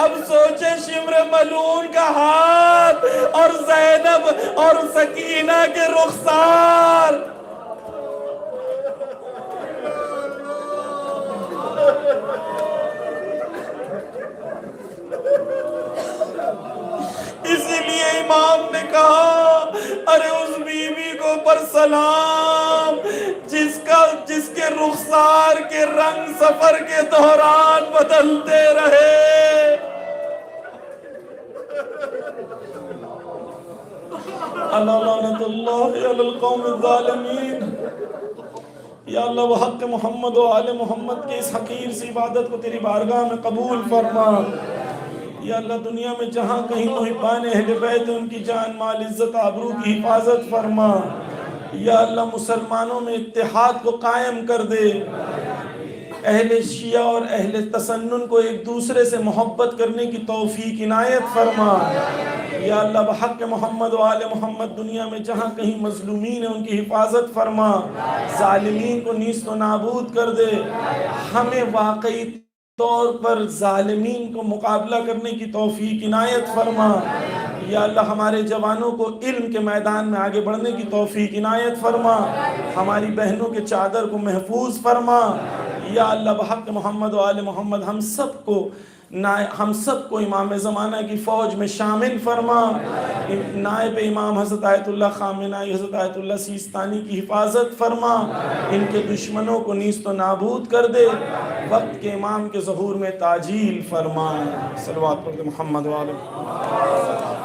A: اب سوچے شمر ملعون کا ہاتھ اور زینب اور سکینہ کے رخسار. اسی لیے امام نے کہا ارے اس بی بی کو پر سلام جس کے رخسار کے رنگ سفر کے دوران بدلتے رہے. لعنت اللہ علی القوم الظالمین. یا اللہ بحق محمد و آل محمد کے اس حقیر سی عبادت کو تیری بارگاہ میں قبول فرما. یا اللہ دنیا میں جہاں کہیں محبان اہل بیت ان کی جان مال عزت آبرو کی حفاظت فرما. یا اللہ مسلمانوں میں اتحاد کو قائم کر دے. اہل شیعہ اور اہل تسنن کو ایک دوسرے سے محبت کرنے کی توفیق عنایت فرما. یا اللہ بحق محمد و آل محمد دنیا میں جہاں کہیں مظلومین ہیں ان کی حفاظت فرما. ظالمین کو نیست و نابود کر دے. ہمیں واقعی طور پر ظالمین کو مقابلہ کرنے کی توفیق عنایت فرما. یا اللہ ہمارے جوانوں کو علم کے میدان میں آگے بڑھنے کی توفیق عنایت فرما، ہماری بہنوں کے چادر کو محفوظ فرما، یا اللہ بحق محمد و آل محمد ہم سب کو امام زمانہ کی فوج میں شامل فرما، نائب امام حضرت آیت اللہ خامنائی حضرت آیت اللہ سیستانی کی حفاظت فرما، ان کے دشمنوں کو نیست و نابود کر دے، وقت کے امام کے ظہور میں تعجیل فرما۔ صلوات پر محمد و آل محمد۔